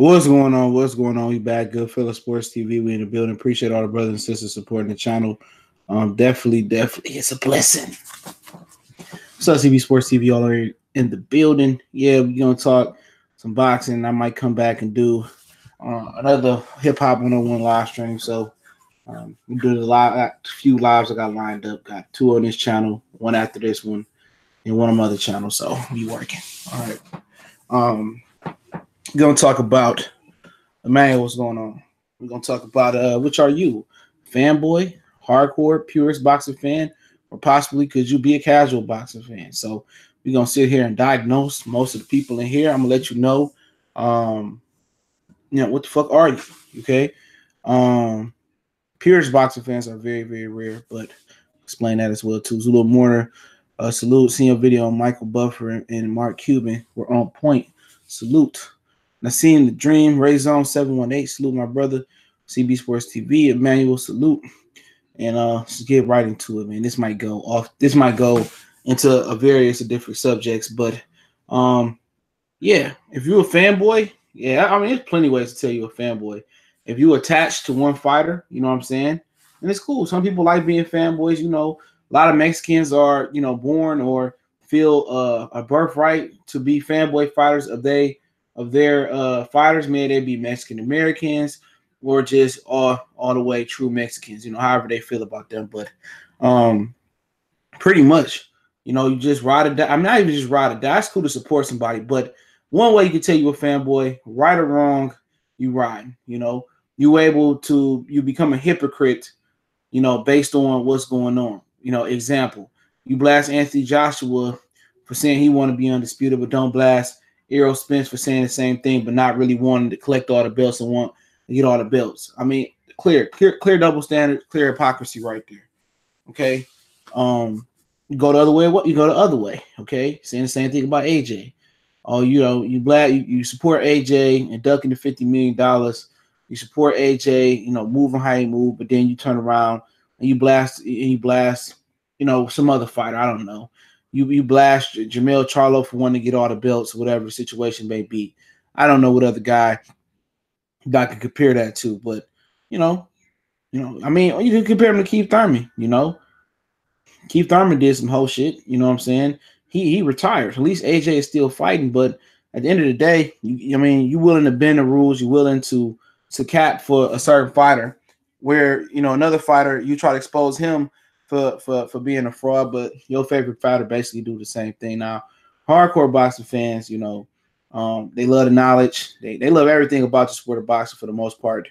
What's going on? What's going on? We back. Good Fella Sports TV. We in the building. Appreciate all the brothers and sisters supporting the channel. Definitely, it's a blessing. So CB Sports TV all are in the building. Yeah, we're gonna talk some boxing. I might come back and do another hip hop 101 live stream. So we do the live, a few lives I got lined up. Got two on this channel, one after this one, and one on my other channel. So we working. All right. We're gonna talk about man, what's going on? We're gonna talk about which are you, fanboy, hardcore, purist boxing fan, or possibly could you be a casual boxing fan? So we're gonna sit here and diagnose most of the people in here. I'm gonna let you know, what the fuck are you? Okay, purist boxing fans are very, very rare, but explain that as well too. Zulu Mourner, salute. Seeing your video on Michael Buffer and Mark Cuban were on point. Salute. Nassim the Dream, Ray Zone 718, salute my brother, CB Sports TV, Emmanuel, salute. And let's get right into it, man. This might go into a various of different subjects, but yeah, if you're a fanboy, yeah, I mean, there's plenty of ways to tell you a fanboy. If you're attached to one fighter, you know what I'm saying? And it's cool. Some people like being fanboys, a lot of Mexicans are, born or feel a birthright to be fanboy fighters of their fighters, may they be Mexican Americans or just all the way true Mexicans, however they feel about them. But pretty much, you just ride or die. I'm not even just ride or die. It's cool to support somebody, but one way you can tell you a fanboy, right or wrong, you ride. You become a hypocrite, based on what's going on. Example, you blast Anthony Joshua for saying he want to be undisputed, but don't blast Errol Spence for saying the same thing, but not really wanting to collect all the belts and want to get all the belts. I mean, clear double standard, clear hypocrisy right there. Okay. You go the other way. What you go the other way? Okay. Saying the same thing about AJ. Oh, you support AJ and ducking the $50 million. You support AJ, moving how he move, but then you turn around and you blast, some other fighter. I don't know. You blast Jamel Charlo for wanting to get all the belts, whatever the situation may be. I don't know what other guy I could compare that to, but I mean, you can compare him to Keith Thurman. Keith Thurman did some whole shit. You know what I'm saying? He retired. At least AJ is still fighting, but at the end of the day, you willing to bend the rules. You're willing to cap for a certain fighter, where another fighter you try to expose him for being a fraud, but your favorite fighter basically do the same thing. Now, hardcore boxing fans, they love the knowledge. They love everything about the sport of boxing for the most part.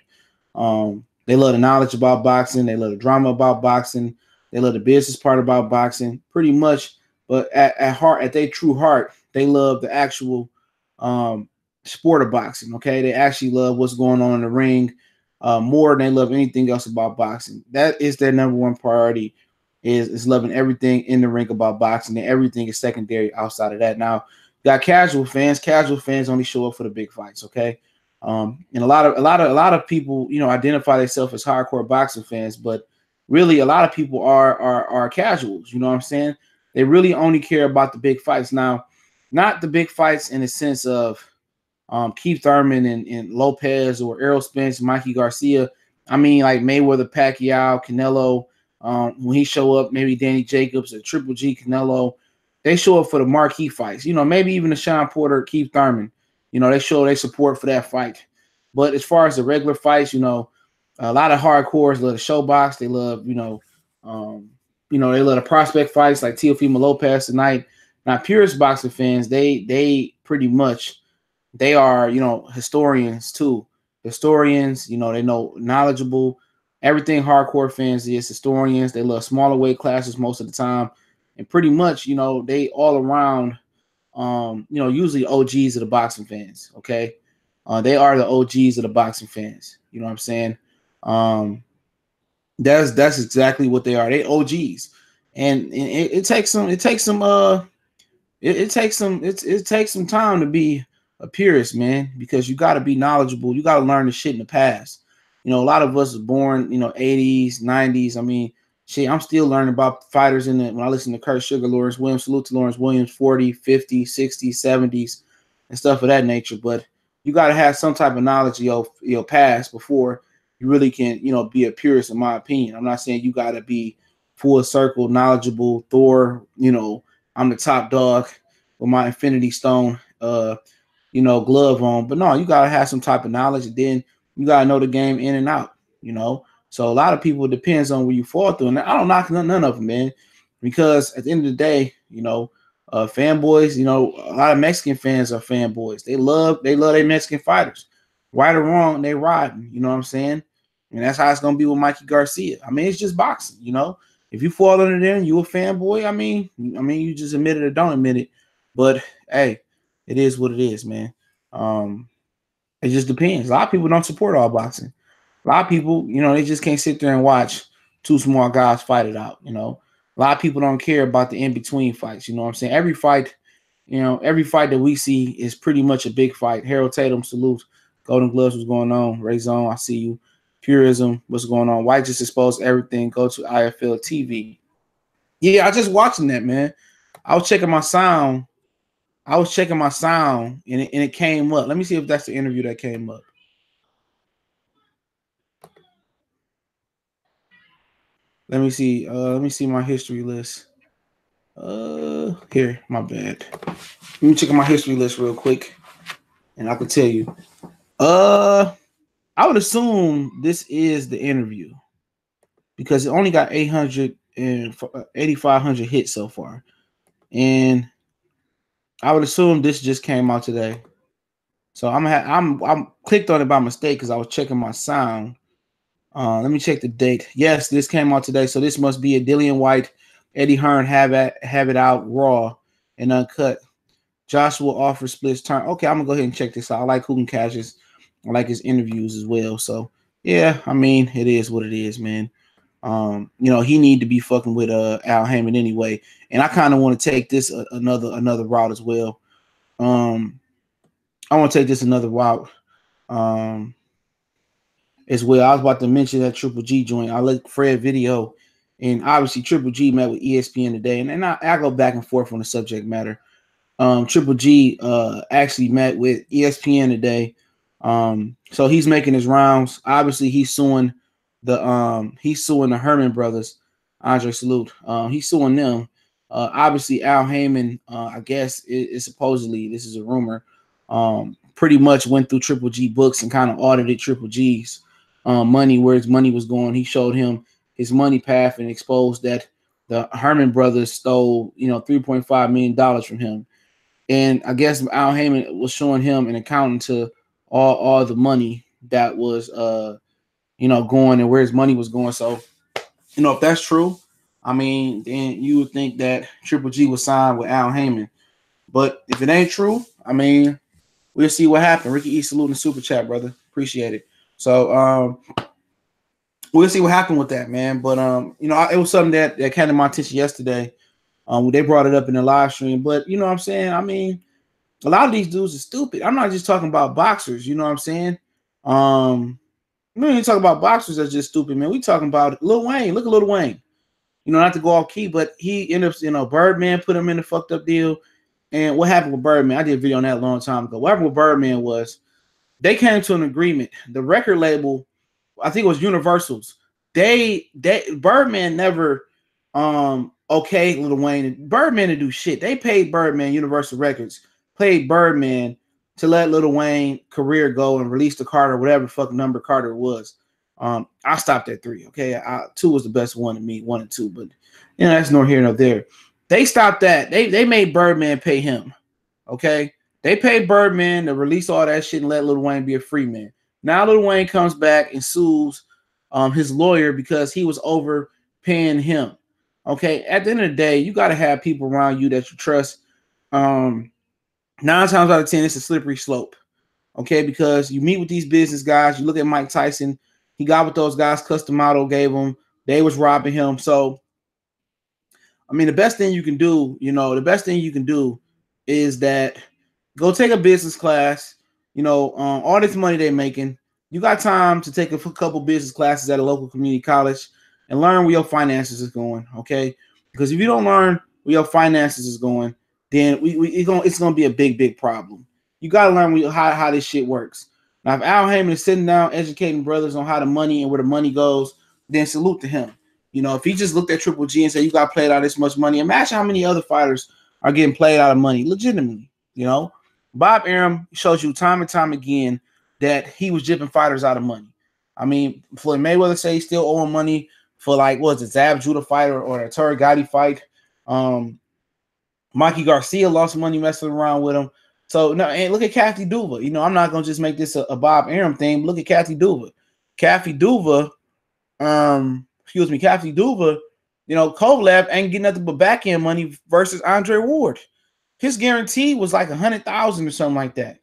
They love the knowledge about boxing. They love the drama about boxing. They love the business part about boxing, pretty much. But at heart, at their true heart, they love the actual sport of boxing. Okay, they actually love what's going on in the ring more than they love anything else about boxing. That is their number one priority. Is loving everything in the ring about boxing, and everything is secondary outside of that. Now, you got casual fans. Casual fans only show up for the big fights, okay? And a lot of people, identify themselves as hardcore boxing fans, but really, a lot of people are casuals. You know what I'm saying? They really only care about the big fights. Now, not the big fights in the sense of Keith Thurman and Lopez or Errol Spence, Mikey Garcia. I mean, like Mayweather, Pacquiao, Canelo. When he show up, maybe Danny Jacobs or Triple G, Canelo, they show up for the marquee fights. Maybe even the Sean Porter, Keith Thurman. They show their support for that fight. But as far as the regular fights, a lot of hardcores love the show box. They love, they love the prospect fights like Teofimo Lopez tonight. Now, purist boxing fans, they pretty much they are, historians too. Historians, they know knowledgeable. Everything hardcore fans is historians. They love smaller weight classes most of the time. And pretty much, they all around, usually OGs of the boxing fans, okay? They are the OGs of the boxing fans. You know what I'm saying? That's exactly what they are. They OGs. And it takes some time to be a purist, man, because you got to be knowledgeable. You got to learn the shit in the past. A lot of us are born, 80s, 90s. I mean, shit, I'm still learning about fighters when I listen to Kurt Sugar, Lawrence Williams, salute to Lawrence Williams, 40, 50, 60, 70s, and stuff of that nature. But you got to have some type of knowledge of your past before you really can, be a purist, in my opinion. I'm not saying you got to be full circle knowledgeable Thor, I'm the top dog with my Infinity Stone, glove on. But no, you gotta have some type of knowledge, and then you gotta know the game in and out. So a lot of people, it depends on where you fall through. And I don't knock none of them, man, because at the end of the day, fanboys, a lot of Mexican fans are fanboys. They love their Mexican fighters. Right or wrong, they riding, you know what I'm saying? And that's how it's gonna be with Mikey Garcia. I mean, it's just boxing. If you fall under there and you a fanboy, you just admit it or don't admit it. But hey, it is what it is, man. It just depends. A lot of people don't support all boxing. A lot of people, they just can't sit there and watch two small guys fight it out. A lot of people don't care about the in-between fights. You know what I'm saying? Every fight that we see is pretty much a big fight. Harold Tatum, salute. Golden Gloves, what's going on? Ray Zone, I see you. Purism, what's going on? White just exposed everything. Go to IFL TV. Yeah, I just watching that, man. I was checking my sound, and it came up. Let me see if that's the interview that came up. Let me see. Let me see my history list. Here, my bad. Let me check my history list real quick, and I can tell you. I would assume this is the interview because it only got 8,500 hits so far, and I would assume this just came out today. So I'm clicked on it by mistake because I was checking my sound. Let me check the date. Yes, this came out today, so this must be a Dillian White, Eddie Hearn have it out raw and uncut. Joshua offers splits turn. Okay, I'm gonna go ahead and check this out. I like Hogan Cash's. I like his interviews as well. So yeah, it is what it is, man. He need to be fucking with Al Heyman anyway. And I kind of want to take this another route as well. I want to take this another route as well. I was about to mention that Triple G joint. I let Fred video, and obviously Triple G met with ESPN today, and I go back and forth on the subject matter. Triple G actually met with ESPN today. So he's making his rounds. Obviously, he's suing the Herman brothers. Andre Salute. He's suing them. Obviously, Al Heyman, I guess is supposedly, this is a rumor, pretty much went through Triple G books and kind of audited Triple G's money, where his money was going. He showed him his money path and exposed that the Herman brothers stole, $3.5 million from him. And I guess Al Heyman was showing him an accountant to all the money that was going and where his money was going. So, if that's true, then you would think that Triple G was signed with Al Heyman. But if it ain't true, we'll see what happened. Ricky E, salute in the super chat, brother. Appreciate it. So we'll see what happened with that, man. But it was something that came to my attention yesterday. They brought it up in the live stream. But you know what I'm saying? A lot of these dudes are stupid. I'm not just talking about boxers, you know what I'm saying? We ain't talking about boxers that's just stupid, man. We talking about Lil Wayne. Look at Lil Wayne. Not to go off key, but he ended up, Birdman put him in the fucked up deal. And what happened with Birdman? I did a video on that a long time ago. What happened with Birdman was they came to an agreement. The record label, I think it was Universal's. Birdman never okay Lil Wayne. Birdman to do shit. They paid Birdman, Universal Records, paid Birdman to let Lil Wayne career go and release the Carter, whatever fucking number Carter was. I stopped at 3. Okay, 2 was the best one to me, 1 and 2, but that's nor here nor there. They stopped that. They made Birdman pay him. Okay, they paid Birdman to release all that shit and let Lil Wayne be a free man. Now Lil Wayne comes back and sues his lawyer because he was overpaying him. Okay, at the end of the day, you got to have people around you that you trust. 9 times out of 10, it's a slippery slope. Okay, because you meet with these business guys. You look at Mike Tyson. He got with those guys. Custom Auto gave him. They was robbing him. So, the best thing you can do, is that go take a business class. All this money they're making, you got time to take a couple business classes at a local community college and learn where your finances is going. Okay, because if you don't learn where your finances is going, then it's gonna be a big problem. You got to learn how this shit works. Now, if Al Heyman is sitting down educating brothers on how the money and where the money goes, then salute to him. You know, if he just looked at Triple G and said, you got played out this much money, imagine how many other fighters are getting played out of money legitimately. You know, Bob Arum shows you time and time again that he was jipping fighters out of money. I mean, Floyd Mayweather say he's still owing money for like, what was it, Zab Judah fight or a Terry Gotti fight. Mikey Garcia lost money messing around with him. So no, and look at Kathy Duva. You know, I'm not gonna just make this a Bob Arum thing. But look at Kathy Duva. Kathy Duva, Kathy Duva. You know, Kovalev ain't getting nothing but back end money versus Andre Ward. His guarantee was like 100,000 or something like that.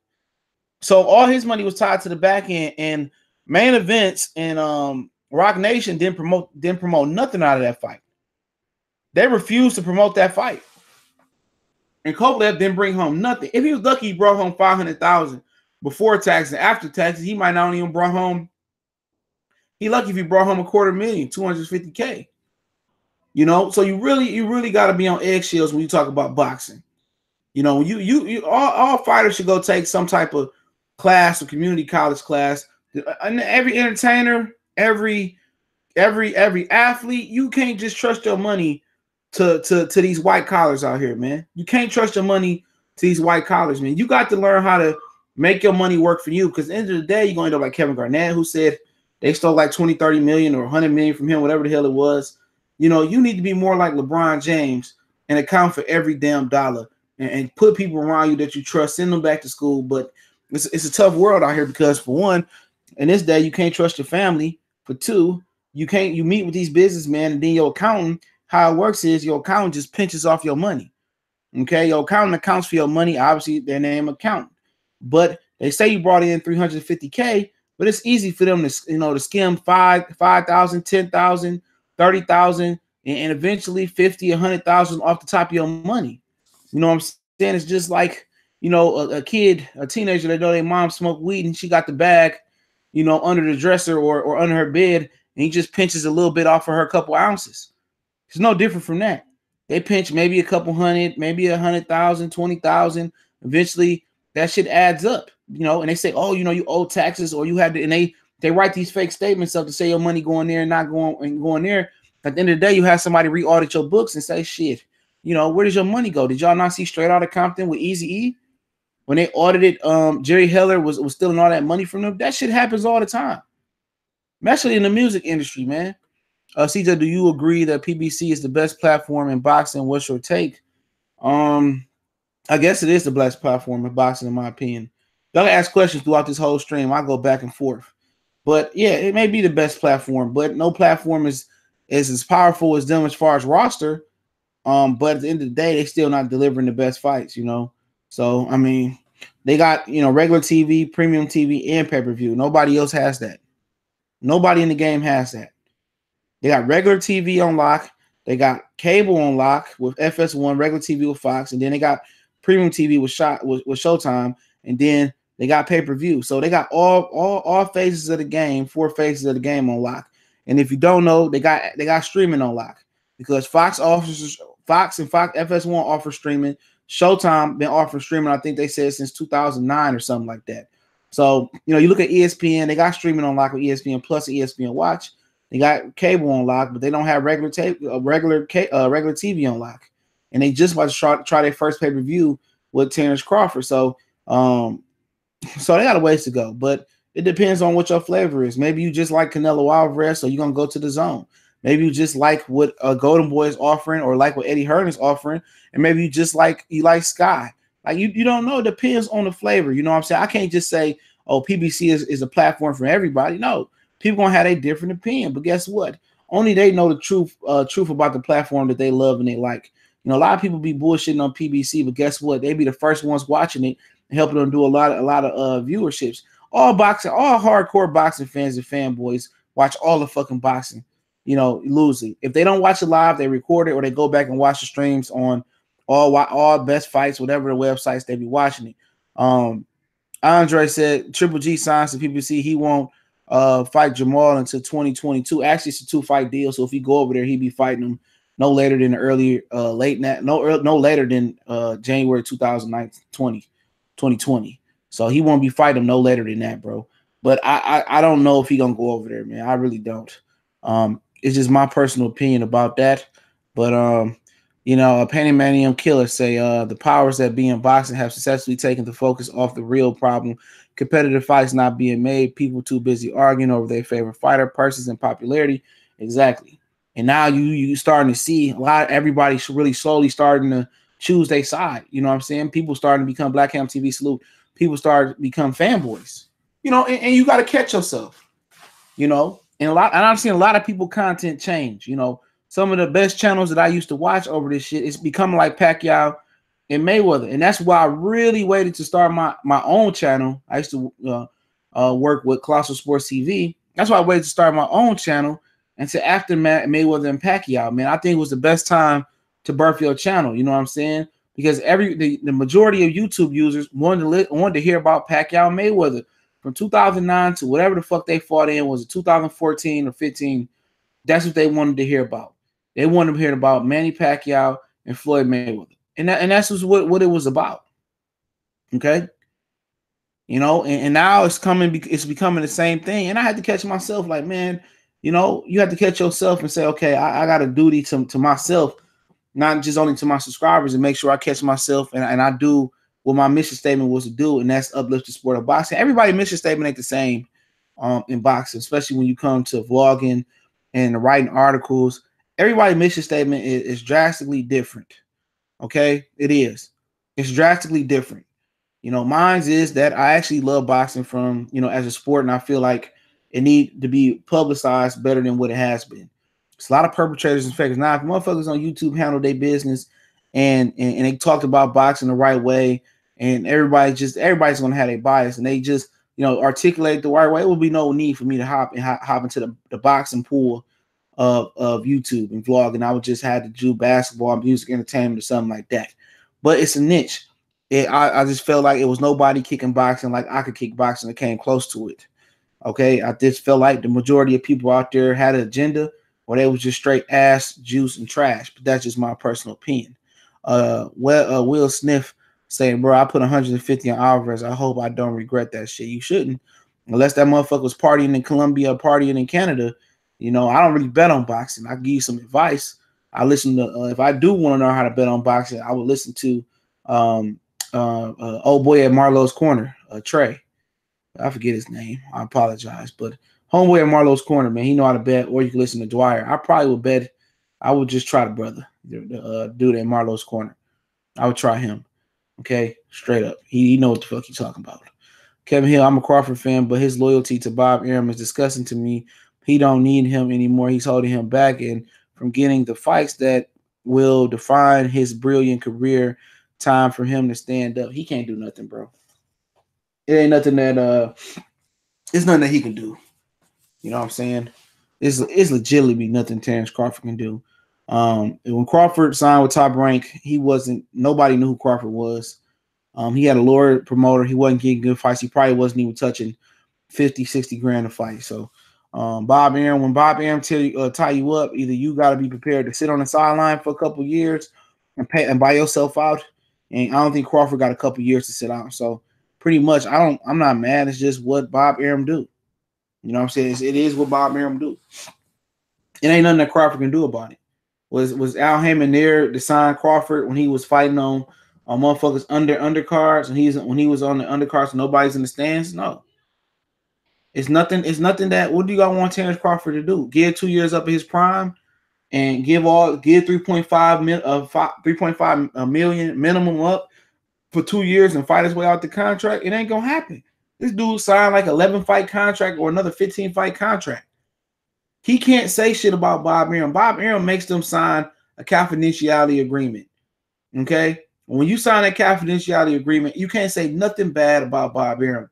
So all his money was tied to the back end, and main events and Rock Nation didn't promote nothing out of that fight. They refused to promote that fight. And Kovalev didn't bring home nothing. If he was lucky, he brought home 500,000 before taxes and after taxes. He might not even brought home. He lucky if he brought home $250,000, 250K. You know, so you really got to be on eggshells when you talk about boxing. You know, all fighters should go take some type of class or community college class. And every entertainer, every athlete, you can't just trust your money to these white collars out here, man. You can't trust your money to these white collars, man. You got to learn how to make your money work for you, because at the end of the day, you're going to end up like Kevin Garnett, who said they stole like 20, 30 million or 100 million from him, whatever the hell it was. You know, you need to be more like LeBron James and account for every damn dollar and put people around you that you trust, send them back to school. But it's a tough world out here because, for one, in this day, you can't trust your family. For two, you meet with these businessmen, and then your accountant, how it works is your accountant just pinches off your money. Okay, your accountant accounts for your money, obviously their name accountant. But they say you brought in 350K, but it's easy for them to, you know, to skim 5,000, 10,000, 30,000, and eventually 50, 100,000 off the top of your money. You know what I'm saying? It's just like, you know, a teenager, they know their mom smoked weed and she got the bag, you know, under the dresser or under her bed, and he just pinches a little bit off of her, a couple ounces. It's no different from that. They pinch maybe a couple hundred, maybe 100,000, 20,000. Eventually, that shit adds up, you know. And they say, oh, you know, you owe taxes, or you had to, and they write these fake statements up to say your money going there and not going there. At the end of the day, you have somebody re-audit your books and say, shit, you know, where does your money go? Did y'all not see Straight Outta Compton with Eazy-E? When they audited, Jerry Heller was stealing all that money from them. That shit happens all the time, especially in the music industry, man. CJ, do you agree that PBC is the best platform in boxing? What's your take? I guess it is the best platform in boxing, in my opinion. Y'all can ask questions throughout this whole stream. I go back and forth. But yeah, it may be the best platform, but no platform is as powerful as them as far as roster. But at the end of the day, they still not delivering the best fights, you know. So I mean, they got, you know, regular TV, premium TV, and pay-per-view. Nobody else has that. Nobody in the game has that. They got regular TV on lock. They got cable on lock with FS1, regular TV with Fox, and then they got premium TV with Showtime, and then they got pay-per-view. So they got all phases of the game, 4 phases of the game on lock. And if you don't know, they got streaming on lock, because Fox and Fox FS1 offer streaming. Showtime been offering streaming, I think they said, since 2009 or something like that. So, you know, you look at ESPN, they got streaming on lock with ESPN Plus and ESPN Watch. They got cable on lock, but they don't have regular TV on lock. And they just about to try their first pay-per-view with Terrence Crawford. So they got a ways to go. But it depends on what your flavor is. Maybe you just like Canelo Alvarez, so you're going to go to the Zone. Maybe you just like what Golden Boy is offering, or like what Eddie Hearn is offering. And maybe you just like Sky. Like, you don't know. It depends on the flavor. You know what I'm saying? I can't just say, oh, PBC is a platform for everybody. No. People gonna have a different opinion, but guess what? Only they know the truth about the platform that they love and they like. You know, a lot of people be bullshitting on PBC, but guess what? They be the first ones watching it and helping them do a lot of viewerships. All hardcore boxing fans and fanboys watch all the fucking boxing, you know, loosely. If they don't watch it live, they record it, or they go back and watch the streams on all best fights, whatever the websites they be watching it. Andre said Triple G signs to PBC. He won't fight Jamal until 2022. Actually, it's a 2-fight deal. So if he go over there, he'd be fighting him no later than no later than January 2020. So he won't be fighting him no later than that, bro. But I don't know if he gonna go over there, man. I really don't. It's just my personal opinion about that. But a Panamanian killer say the powers that be in boxing have successfully taken the focus off the real problem. Competitive fights not being made, people too busy arguing over their favorite fighter, purses, and popularity. Exactly. And now you starting to see a lot. Everybody really slowly starting to choose their side. You know what I'm saying? People starting to become Black Ham TV salute. People start to become fanboys. And you got to catch yourself. And I've seen a lot of people content change. Some of the best channels that I used to watch over this shit, it's becoming like Pacquiao and Mayweather. And that's why I really waited to start my own channel. I used to work with Colossal Sports TV. That's why I waited to start my own channel until after Mayweather and Pacquiao. Man, I think it was the best time to birth your channel. You know what I'm saying? Because the majority of YouTube users wanted to hear about Pacquiao and Mayweather from 2009 to whatever the fuck they fought in. Was it 2014 or 15? That's what they wanted to hear about. They wanted to hear about Manny Pacquiao and Floyd Mayweather, and that's what it was about. Okay, and now it's becoming the same thing. And I had to catch myself, like, man, you have to catch yourself and say, okay, I got a duty to myself, not just only to my subscribers, and make sure I catch myself and I do what my mission statement was to do, and that's uplift the sport of boxing. Everybody's mission statement ain't the same in boxing, especially when you come to vlogging and writing articles. Everybody's mission statement is drastically different. Okay, it is. It's drastically different. Mine's is that I actually love boxing from as a sport, and I feel like it need to be publicized better than what it has been. It's a lot of perpetrators and fakers. Now, if motherfuckers on YouTube handle their business and they talked about boxing the right way, and everybody's gonna have their bias, and they just articulate the right way, it would be no need for me to hop into the boxing pool of YouTube and vlog, and I would just have to do basketball, music, entertainment, or something like that. But it's a niche. I just felt like it was nobody kicking boxing like I could kick boxing that came close to it. Okay, I just felt like the majority of people out there had an agenda, or they was just straight ass, juice, and trash. But that's just my personal opinion. Will Smith saying, bro, I put 150 on Alvarez. I hope I don't regret that shit. You shouldn't. Unless that motherfucker was partying in Colombia, partying in Canada. I don't really bet on boxing. I give you some advice. I listen to, if I do want to know how to bet on boxing, I would listen to old boy at Marlowe's Corner, Trey. I forget his name. I apologize. But homeboy at Marlowe's Corner, man, he know how to bet. Or you can listen to Dwyer. I probably would bet. I would just try the brother, the dude at Marlowe's Corner. I would try him. Okay, straight up. He know what the fuck he's talking about. Kevin Hill, I'm a Crawford fan, but his loyalty to Bob Arum is disgusting to me. He don't need him anymore. He's holding him back and from getting the fights that will define his brilliant career. Time for him to stand up. He can't do nothing, bro. It ain't nothing that it's nothing that he can do. You know what I'm saying? It's legitimately nothing Terrence Crawford can do. When Crawford signed with Top Rank, nobody knew who Crawford was. He had a lower promoter. He wasn't getting good fights. He probably wasn't even touching 50, 60 grand a fight. So Bob Arum, when Bob Arum tie you up, either you got to be prepared to sit on the sideline for a couple years and buy yourself out. And I don't think Crawford got a couple years to sit out. So pretty much, I'm not mad. It's just what Bob Arum do. You know what I'm saying? It is what Bob Arum do. It ain't nothing that Crawford can do about it. Was Al Haymon there to sign Crawford when he was fighting on motherfuckers undercards, and when he was on the undercards, nobody's in the stands? No. It's nothing that, what do you got want Terrence Crawford to do? Give 2 years up at his prime and give 3.5 million minimum up for 2 years and fight his way out the contract? It ain't gonna happen. This dude signed like 11 fight contract or another 15 fight contract. He can't say shit about Bob Arum. Bob Arum makes them sign a confidentiality agreement. Okay? When you sign a confidentiality agreement, you can't say nothing bad about Bob Arum.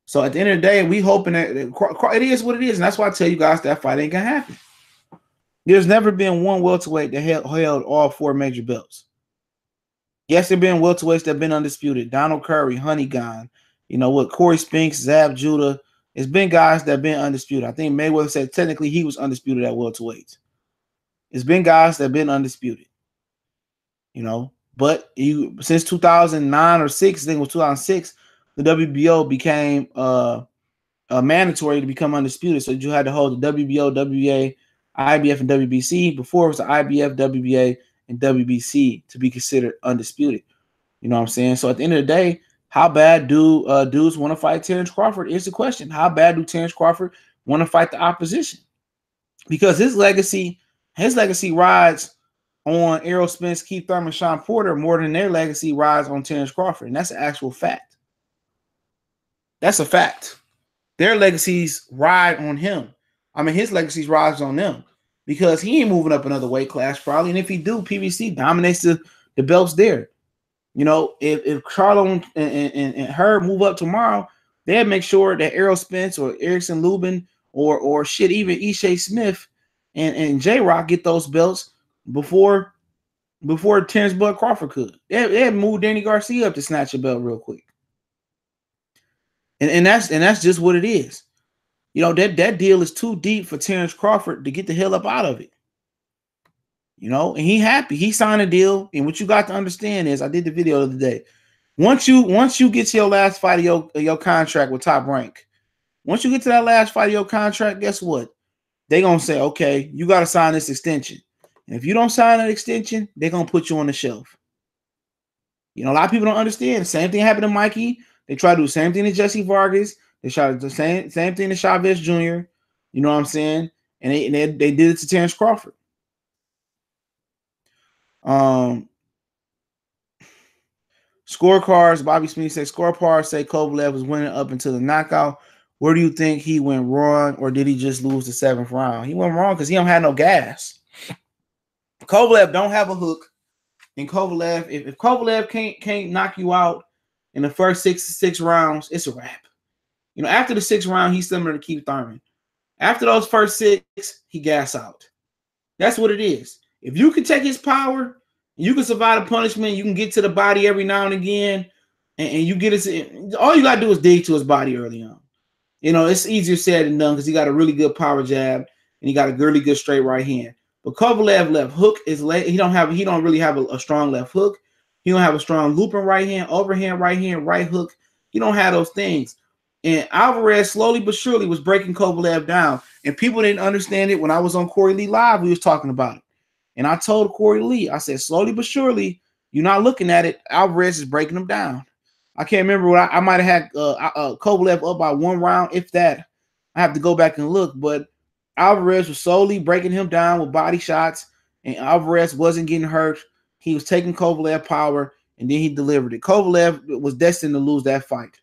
So at the end of the day, we hoping that it is what it is. And that's why I tell you guys that fight ain't gonna happen. There's never been one welterweight that held all 4 major belts. Yes, there have been welterweights that have been undisputed. Donald Curry, Honey Gun, Corey Spinks, Zab Judah. It's been guys that have been undisputed. I think Mayweather said technically he was undisputed at welterweights. It's been guys that have been undisputed. But since 2009 or 6, I think it was 2006, the WBO became mandatory to become undisputed. So you had to hold the WBO, WBA, IBF, and WBC. Before it was the IBF, WBA, and WBC to be considered undisputed. You know what I'm saying? So at the end of the day, how bad do dudes want to fight Terrence Crawford is the question. How bad do Terrence Crawford want to fight the opposition? Because his legacy rides on Errol Spence, Keith Thurman, Sean Porter more than their legacy rides on Terrence Crawford. And that's an actual fact. That's a fact. Their legacies ride on him. I mean, his legacies rides on them because he ain't moving up another weight class probably. And if he do, PBC dominates the belts there. You know, if Charlo and Herb move up tomorrow, they'll make sure that Errol Spence or Erickson Lubin or shit, even Ishe Smith and J-Rock get those belts before Terrence Bud Crawford could. They'd move Danny Garcia up to snatch a belt real quick. And that's just what it is. You know, that deal is too deep for Terrence Crawford to get the hell up out of it. You know, and he happy. He signed a deal. And what you got to understand is, I did the video the other day. Once you get to your last fight of your contract with Top Rank, once you get to that last fight of your contract, guess what? They're going to say, okay, you got to sign this extension. And if you don't sign that extension, they're going to put you on the shelf. You know, a lot of people don't understand. The same thing happened to Mikey. They try to do the same thing to Jesse Vargas. They try to do the same thing to Chavez Jr. You know what I'm saying? And they did it to Terrence Crawford. Scorecards, Bobby Smith said scorecards say Kovalev was winning up until the knockout. Where do you think he went wrong, or did he just lose the 7th round? He went wrong because he don't have no gas. Kovalev don't have a hook. And Kovalev, if Kovalev can't knock you out in the first six rounds, it's a wrap. You know, after the 6th round, he's similar to Keith Thurman. After those first 6, he gas out. That's what it is. If you can take his power, you can survive the punishment, you can get to the body every now and again, and you get it. All you got to do is dig to his body early on. You know, it's easier said than done because he got a really good power jab and he got a really good straight right hand. But Kovalev left hook is late. He don't really have a strong left hook. He don't have a strong looping right hand, overhand right hand, right hook. He don't have those things. And Alvarez slowly but surely was breaking Kovalev down. And people didn't understand it. When I was on Corey Lee Live, we was talking about it. And I told Corey Lee, I said, slowly but surely, you're not looking at it. Alvarez is breaking him down. I can't remember what I might have had Kovalev up by 1 round, if that. I have to go back and look. But Alvarez was slowly breaking him down with body shots. And Alvarez wasn't getting hurt. He was taking Kovalev power, and then he delivered it. Kovalev was destined to lose that fight.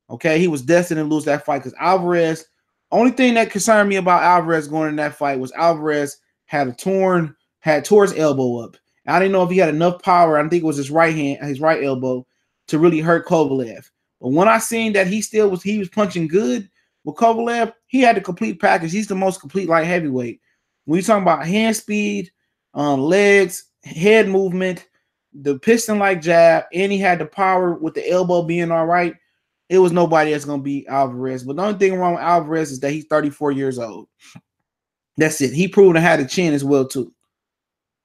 Okay, he was destined to lose that fight because Alvarez, only thing that concerned me about Alvarez going in that fight was Alvarez had tore his elbow up. And I didn't know if he had enough power. I think it was his right hand, his right elbow, to really hurt Kovalev. But when I seen that he was punching good with Kovalev, he had the complete package. He's the most complete light heavyweight. When you're talking about hand speed, legs, head movement, the piston-like jab, and he had the power with the elbow being all right, it was nobody that's going to beat Alvarez. But the only thing wrong with Alvarez is that he's 34 years old. That's it. He proved to have the chin as well, too.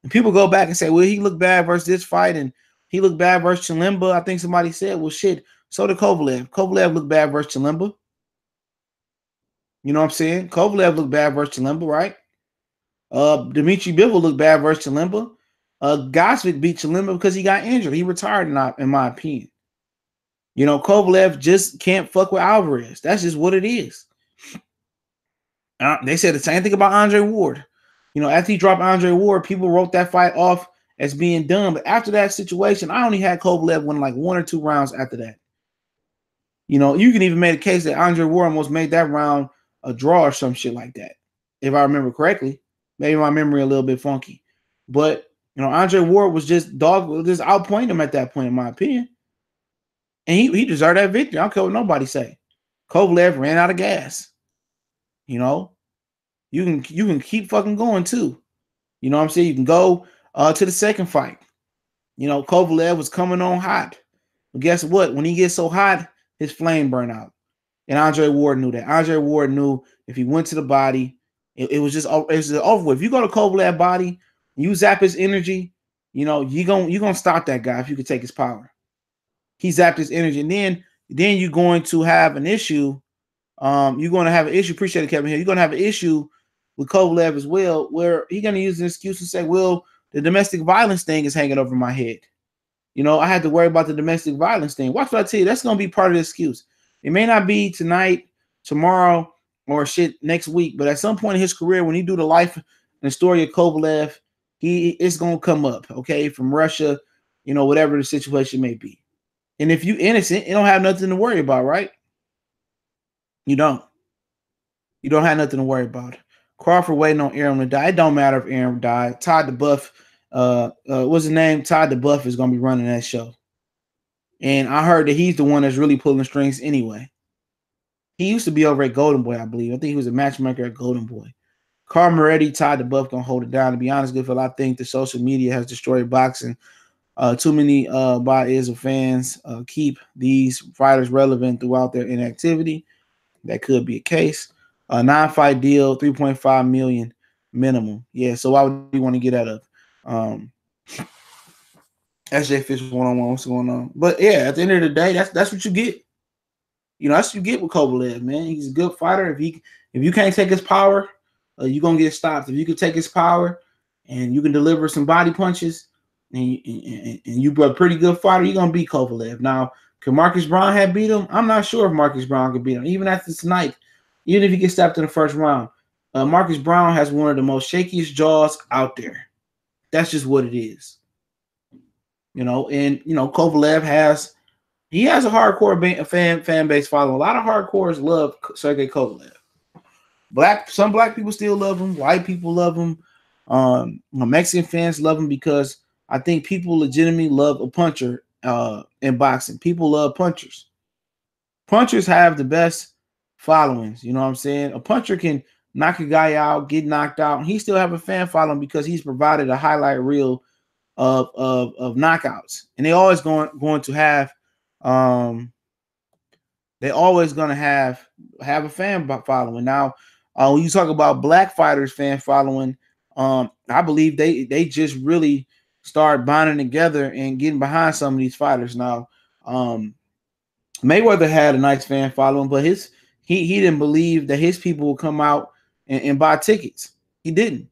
And people go back and say, well, he looked bad versus this fight, and he looked bad versus Chilemba. I think somebody said, well, shit, so did Kovalev. Kovalev looked bad versus Chilemba. You know what I'm saying? Kovalev looked bad versus Chilemba, right? Dimitri Bivol looked bad versus Chilemba. Gosvick beat Chilemba because he got injured. He retired, in my opinion. You know, Kovalev just can't fuck with Alvarez. That's just what it is. They said the same thing about Andre Ward. You know, after he dropped Andre Ward, people wrote that fight off as being done. But after that situation, I only had Kovalev win like 1 or 2 rounds after that. You know, you can even make a case that Andre Ward almost made that round a draw or some shit like that, if I remember correctly. Maybe my memory a little bit funky. But, you know, Andre Ward was just outplaying him at that point, in my opinion. And he deserved that victory. I don't care what nobody say. Kovalev ran out of gas. You know, you can keep fucking going too. You know what I'm saying? You can go to the second fight. You know, Kovalev was coming on hot. But guess what? When he gets so hot, his flame burn out. And Andre Ward knew that. Andre Ward knew if he went to the body, it was just over with. If you go to Kovalev body, you zap his energy, You know, you gonna stop that guy if you could take his power. He zapped his energy, and then you're going to have an issue. You're going to have an issue. Appreciate it, Kevin Hill. You're going to have an issue with Kovalev as well, where he's going to use an excuse and say, "Well, the domestic violence thing is hanging over my head. You know, I had to worry about the domestic violence thing." Watch what I tell you. That's going to be part of the excuse. It may not be tonight, tomorrow, or shit next week, but at some point in his career, when he do the life and the story of Kovalev, it's going to come up. Okay, from Russia, you know, whatever the situation may be. And if you innocent, you don't have nothing to worry about, right? You don't. You don't have nothing to worry about. Crawford waiting on Aaron to die. It don't matter if Aaron died. Todd DeBuff, what's his name? Todd DeBuff is gonna be running that show. And I heard that he's the one that's really pulling the strings anyway. He used to be over at Golden Boy, I believe. I think he was a matchmaker at Golden Boy. Carl Moretti, Todd DeBuff gonna hold it down. To be honest, Goodfellas, I think the social media has destroyed boxing. Too many by-ears of fans keep these fighters relevant throughout their inactivity. That could be a case. A 9-fight deal, $3.5 million minimum. Yeah, so why would you want to get out of? SJ Fish one-on-one, what's going on? But yeah, at the end of the day, that's what you get. You know, that's what you get with Kovalev, man. He's a good fighter. If you can't take his power, you're gonna get stopped. If you can take his power and you can deliver some body punches, and you're a pretty good fighter, you're gonna beat Kovalev. Now, can Marcus Brown have beat him? I'm not sure if Marcus Brown could beat him. Even after tonight, even if he gets stopped in the first round, Marcus Brown has one of the most shakiest jaws out there. That's just what it is. You know, and you know, Kovalev has a hardcore fan base following. A lot of hardcores love Sergey Kovalev. Some black people still love him. White people love him. Mexican fans love him because I think people legitimately love a puncher in boxing. People love punchers. Punchers have the best followings. You know what I'm saying? A puncher can knock a guy out, get knocked out, and he still have a fan following because he's provided a highlight reel of knockouts. And they always going to have have a fan following. Now, when you talk about black fighters fan following, I believe they just really start bonding together and getting behind some of these fighters. Now, Mayweather had a nice fan following, but he didn't believe that his people would come out and buy tickets. He didn't.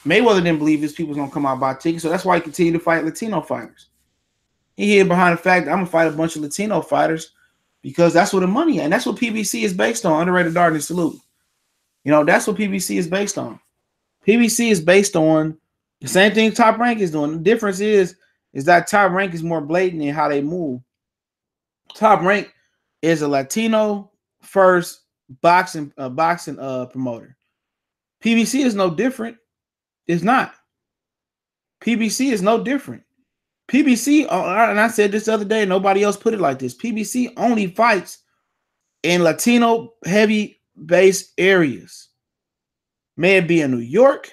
Mayweather didn't believe his people was gonna come out and buy tickets, so that's why he continued to fight Latino fighters. He hid behind the fact that I'm gonna fight a bunch of Latino fighters because that's where the money is, and that's what PBC is based on. Underrated Darkness Salute. You know, that's what PBC is based on. PBC is based on the same thing Top Rank is doing. The difference is that Top Rank is more blatant in how they move. Top Rank is a Latino first boxing promoter. PBC is no different. It's not. PBC is no different. PBC, and I said this the other day, nobody else put it like this. PBC only fights in Latino heavy base areas. May it be in New York,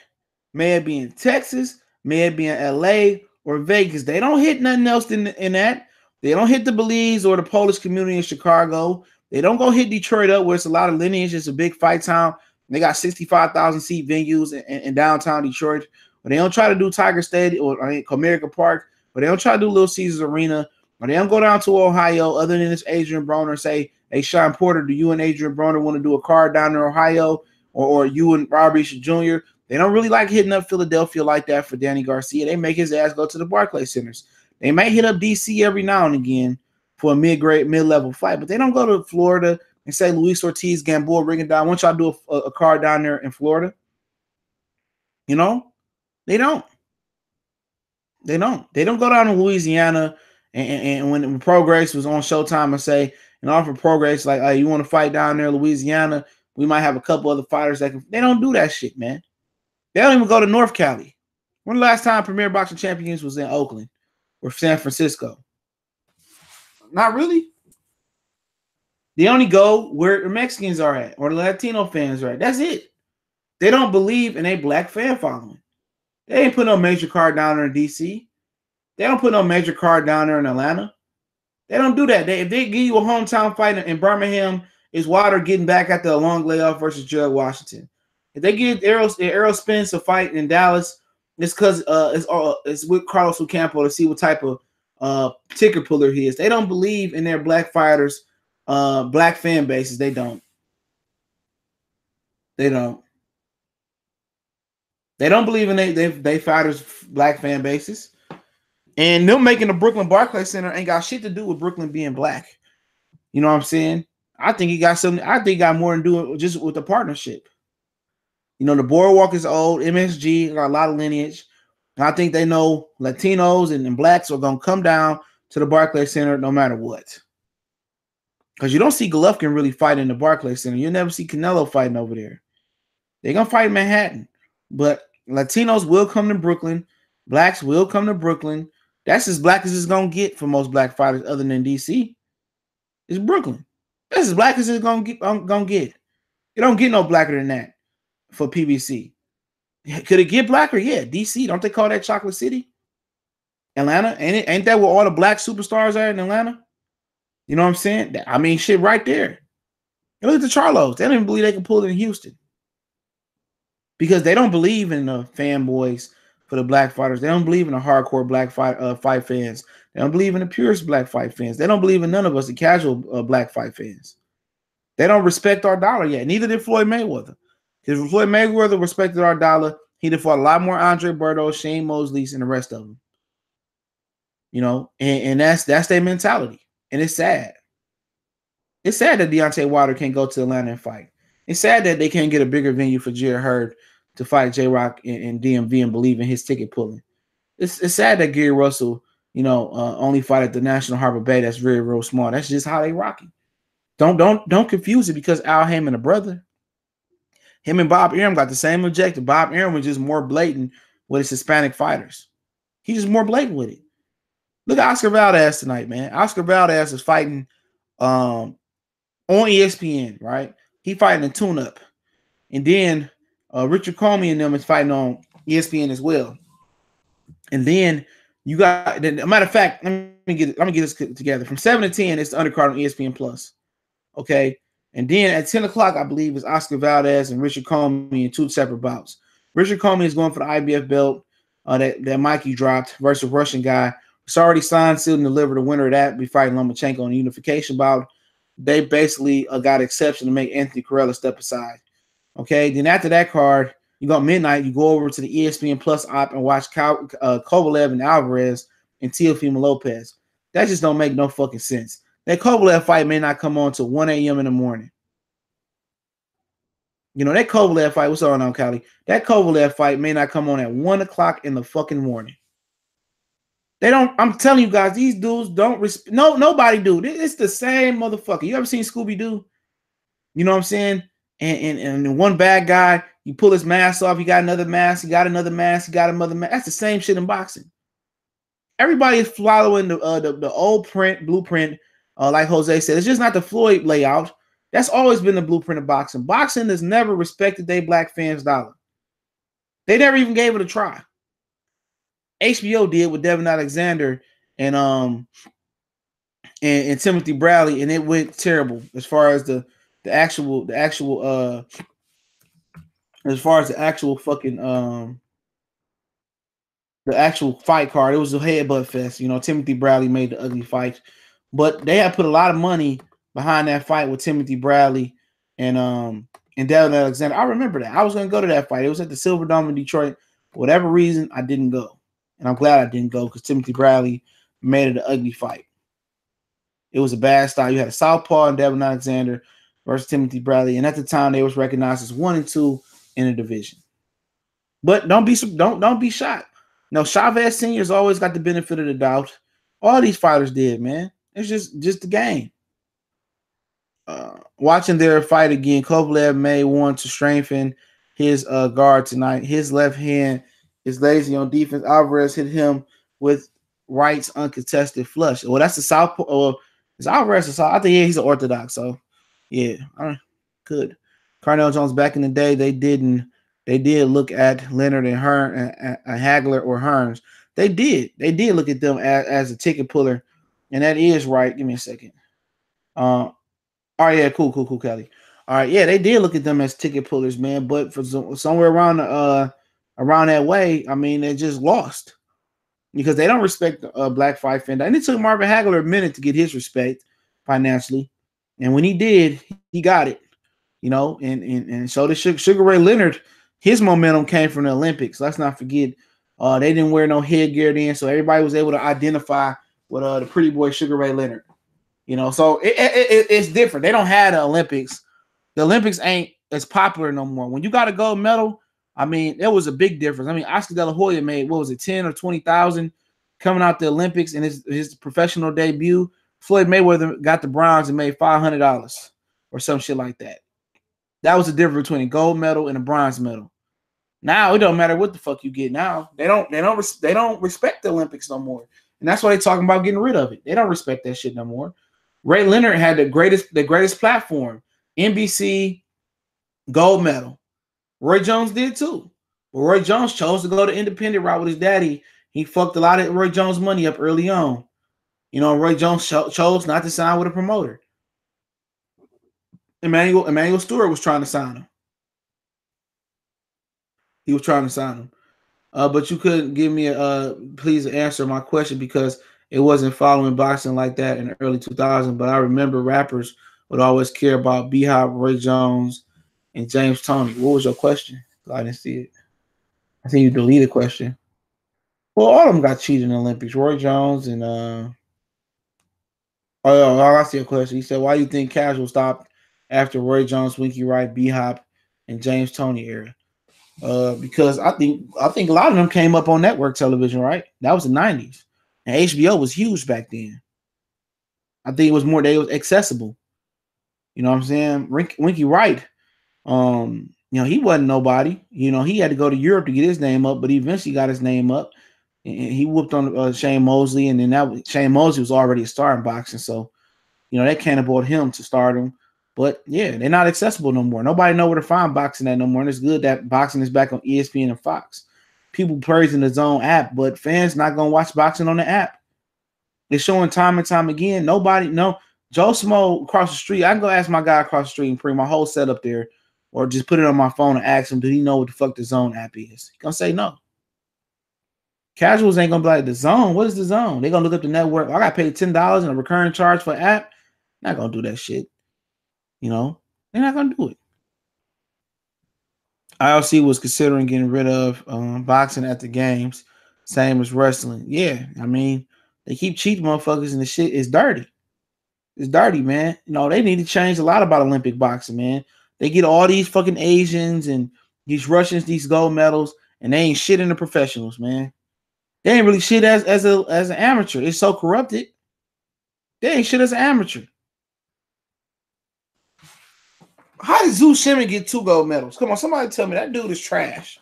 may it be in Texas, may it be in LA or Vegas. They don't hit nothing else in that. They don't hit the Belize or the Polish community in Chicago. They don't go hit Detroit up where it's a lot of lineage. It's a big fight town. They got 65,000 seat venues in downtown Detroit. But they don't try to do Tiger Stadium or Comerica Park. But they don't try to do Little Caesars Arena. Or they don't go down to Ohio other than this Adrian Broner and say, hey, Sean Porter, do you and Adrian Broner want to do a card down in Ohio? Or you and Robert Bishop Jr.? They don't really like hitting up Philadelphia like that for Danny Garcia. They make his ass go to the Barclays Centers. They may hit up DC every now and again for a mid-level fight, but they don't go to Florida and say Luis Ortiz, Gamboa, Rigondeaux, I want y'all to do a card down there in Florida. You know, they don't. They don't go down to Louisiana and when Progress was on Showtime and say, and offer Progress like, hey, you want to fight down there in Louisiana? We might have a couple other fighters that can. They don't do that shit, man. They don't even go to North Cali. When the last time Premier Boxing Champions was in Oakland or San Francisco? Not really. They only go where the Mexicans are at or the Latino fans are at. That's it. They don't believe in a black fan following. They ain't put no major card down there in DC. They don't put no major card down there in Atlanta. They don't do that. If they give you a hometown fight in Birmingham, it's Wilder getting back after a long layoff versus Gerald Washington. If they give Errol Spence a fight in Dallas It's because it's with Carlos Ocampo to see what type of ticker puller he is. They don't believe in their black fighters, black fan bases. They don't. They don't. They don't believe in they fighters black fan bases. And them making the Brooklyn Barclays Center ain't got shit to do with Brooklyn being black. You know what I'm saying? I think he got something. I think he got more to do with just with the partnership. You know, the boardwalk is old. MSG got a lot of lineage. And I think they know Latinos and blacks are gonna come down to the Barclays Center no matter what. Because you don't see Golovkin really fight in the Barclays Center. You never see Canelo fighting over there. They're gonna fight in Manhattan. But Latinos will come to Brooklyn. Blacks will come to Brooklyn. That's as black as it's gonna get for most black fighters, other than DC. It's Brooklyn. That's as black as it's gonna get. It don't get no blacker than that for PBC. Could it get blacker? Yeah, DC. Don't they call that Chocolate City? Atlanta, ain't that where all the black superstars are in Atlanta? You know what I'm saying? I mean, shit, right there. Look at the Charlos. They don't even believe they can pull it in Houston because they don't believe in the fanboys for the black fighters. They don't believe in the hardcore black fight fans. They don't believe in the purest black fight fans. They don't believe in none of us, the casual black fight fans. They don't respect our dollar yet. Neither did Floyd Mayweather. Because if Floyd Mayweather respected our dollar, he'd have fought a lot more Andre Berto, Shane Mosley's, and the rest of them. You know, and that's their mentality. And it's sad. It's sad that Deontay Wilder can't go to Atlanta and fight. It's sad that they can't get a bigger venue for Jared Hurd to fight J-Rock and DMV and believe in his ticket pulling. It's sad that Gary Russell, you know, only fight at the National Harbor Bay. That's very real small. That's just how they rocking. Don't confuse it because Al Haymon, a brother. Him and Bob Arum got the same objective. Bob Arum was just more blatant with his Hispanic fighters. He's just more blatant with it. Look at Oscar Valdez tonight, man. Oscar Valdez is fighting on ESPN, right? He fighting a tune-up. And then Richard Comey and them is fighting on ESPN as well. And then you got, a matter of fact, let me get this together. From 7 to 10, it's the undercard on ESPN Plus. Okay. And then at 10 o'clock, I believe, is Oscar Valdez and Richard Comey in two separate bouts. Richard Comey is going for the IBF belt that Mikey dropped versus Russian guy. It's already signed, sealed, and delivered. The winner of that be fighting Lomachenko in the unification bout. They basically got exception to make Anthony Corella step aside. Okay. Then after that card, you go midnight, you go over to the ESPN Plus op and watch Kovalev and Alvarez and Teofimo Lopez. That just don't make no fucking sense. That Kovalev fight may not come on until 1 a.m. in the morning. You know, that Kovalev fight, what's going on, Callie? That Kovalev fight may not come on at 1 o'clock in the fucking morning. They don't, I'm telling you guys, these dudes don't respect, nobody do. It's the same motherfucker. You ever seen Scooby-Doo? You know what I'm saying? And one bad guy, you pull his mask off, he got another mask, he got another mask, he got another mask. That's the same shit in boxing. Everybody is following the old blueprint, like Jose said. It's just not the Floyd layout. That's always been the blueprint of boxing. Boxing has never respected their black fans' dollar. They never even gave it a try. HBO did with Devin Alexander and Timothy Bradley, and it went terrible as far as the actual fight card. It was a headbutt fest. You know, Timothy Bradley made the ugly fight, but they had put a lot of money behind that fight with Timothy Bradley and Devin Alexander. I remember that. I was going to go to that fight. It was at the Silver Dome in Detroit. For whatever reason, I didn't go. And I'm glad I didn't go because Timothy Bradley made it an ugly fight. It was a bad style. You had a southpaw and Devin Alexander versus Timothy Bradley. And at the time, they was recognized as 1 and 2 in the division. But don't be shocked. No, Chavez Sr.'s always got the benefit of the doubt. All these fighters did, man. It's just the game. Watching their fight again, Kovalev may want to strengthen his guard tonight. His left hand is lazy on defense. Alvarez hit him with right's uncontested flush. Well, that's the southpaw. Is Alvarez a southpaw? I think he's an orthodox. So yeah, good. Carnell Jones back in the day, they did look at Leonard and Hearn and Hagler or Hearns. They did look at them as a ticket puller, and that is right. Give me a second. Oh yeah, cool, Kelly. All right, yeah, they did look at them as ticket pullers, man. But for somewhere around around that way, I mean, they just lost because they don't respect the black fight fan. And it took Marvin Hagler a minute to get his respect financially, and when he did, he got it. You know, and so the Sugar Ray Leonard, his momentum came from the Olympics. Let's not forget, they didn't wear no headgear then, so everybody was able to identify with the pretty boy Sugar Ray Leonard. You know, so it's different. They don't have the Olympics. The Olympics ain't as popular no more. When you got a gold medal, I mean, there was a big difference. I mean, Oscar De La Hoya made, what was it, 10 or 20,000 coming out the Olympics in his professional debut. Floyd Mayweather got the bronze and made $500 or some shit like that. That was the difference between a gold medal and a bronze medal. Now it don't matter what the fuck you get. Now they don't respect the Olympics no more, and that's why they talking about getting rid of it. They don't respect that shit no more. Ray Leonard had the greatest platform, NBC gold medal. Roy Jones did too, but Roy Jones chose to go the independent route with his daddy. He fucked a lot of Roy Jones money up early on. You know, Roy Jones chose not to sign with a promoter. Emmanuel Stewart was trying to sign him. He was trying to sign him. But you couldn't give me please answer my question because it wasn't following boxing like that in the early 2000s. But I remember rappers would always care about B-Hop, Roy Jones, and James Toney. What was your question? I didn't see it. I think you deleted the question. Well, all of them got cheated in the Olympics. Roy Jones and I see a question. He said, "Why do you think casual stopped after Roy Jones, Winky Wright, B-Hop, and James Toney era?" Because I think a lot of them came up on network television, right? That was the 90s. And HBO was huge back then. I think it was more, they was accessible. You know what I'm saying? Winky Wright, you know, he wasn't nobody. You know, he had to go to Europe to get his name up, but he eventually got his name up. And he whooped on Shane Mosley, and then Shane Mosley was already a star in boxing. So, you know, that cannonballed him to stardom. But yeah, they're not accessible no more. Nobody know where to find boxing at no more. And it's good that boxing is back on ESPN and Fox. People praising the Zone app, but fans not gonna watch boxing on the app. It's showing time and time again. Joe Smo across the street. I can go ask my guy across the street and bring my whole setup there, or just put it on my phone and ask him, do he know what the fuck the Zone app is? He gonna say no. Casuals ain't gonna be like, the Zone. What is the Zone? They gonna look up the network. I got paid $10 in a recurring charge for an app. Not gonna do that shit. You know, they're not gonna do it. ILC was considering getting rid of boxing at the games, same as wrestling. Yeah, I mean, they keep cheating motherfuckers, and the shit is dirty. It's dirty, man. You know, they need to change a lot about Olympic boxing, man. They get all these fucking Asians and these Russians these gold medals, and they ain't shit in the professionals, man. They ain't really shit as an amateur. It's so corrupted. They ain't shit as an amateur. How did Zeus Shimon get 2 gold medals? Come on, somebody tell me that dude is trash.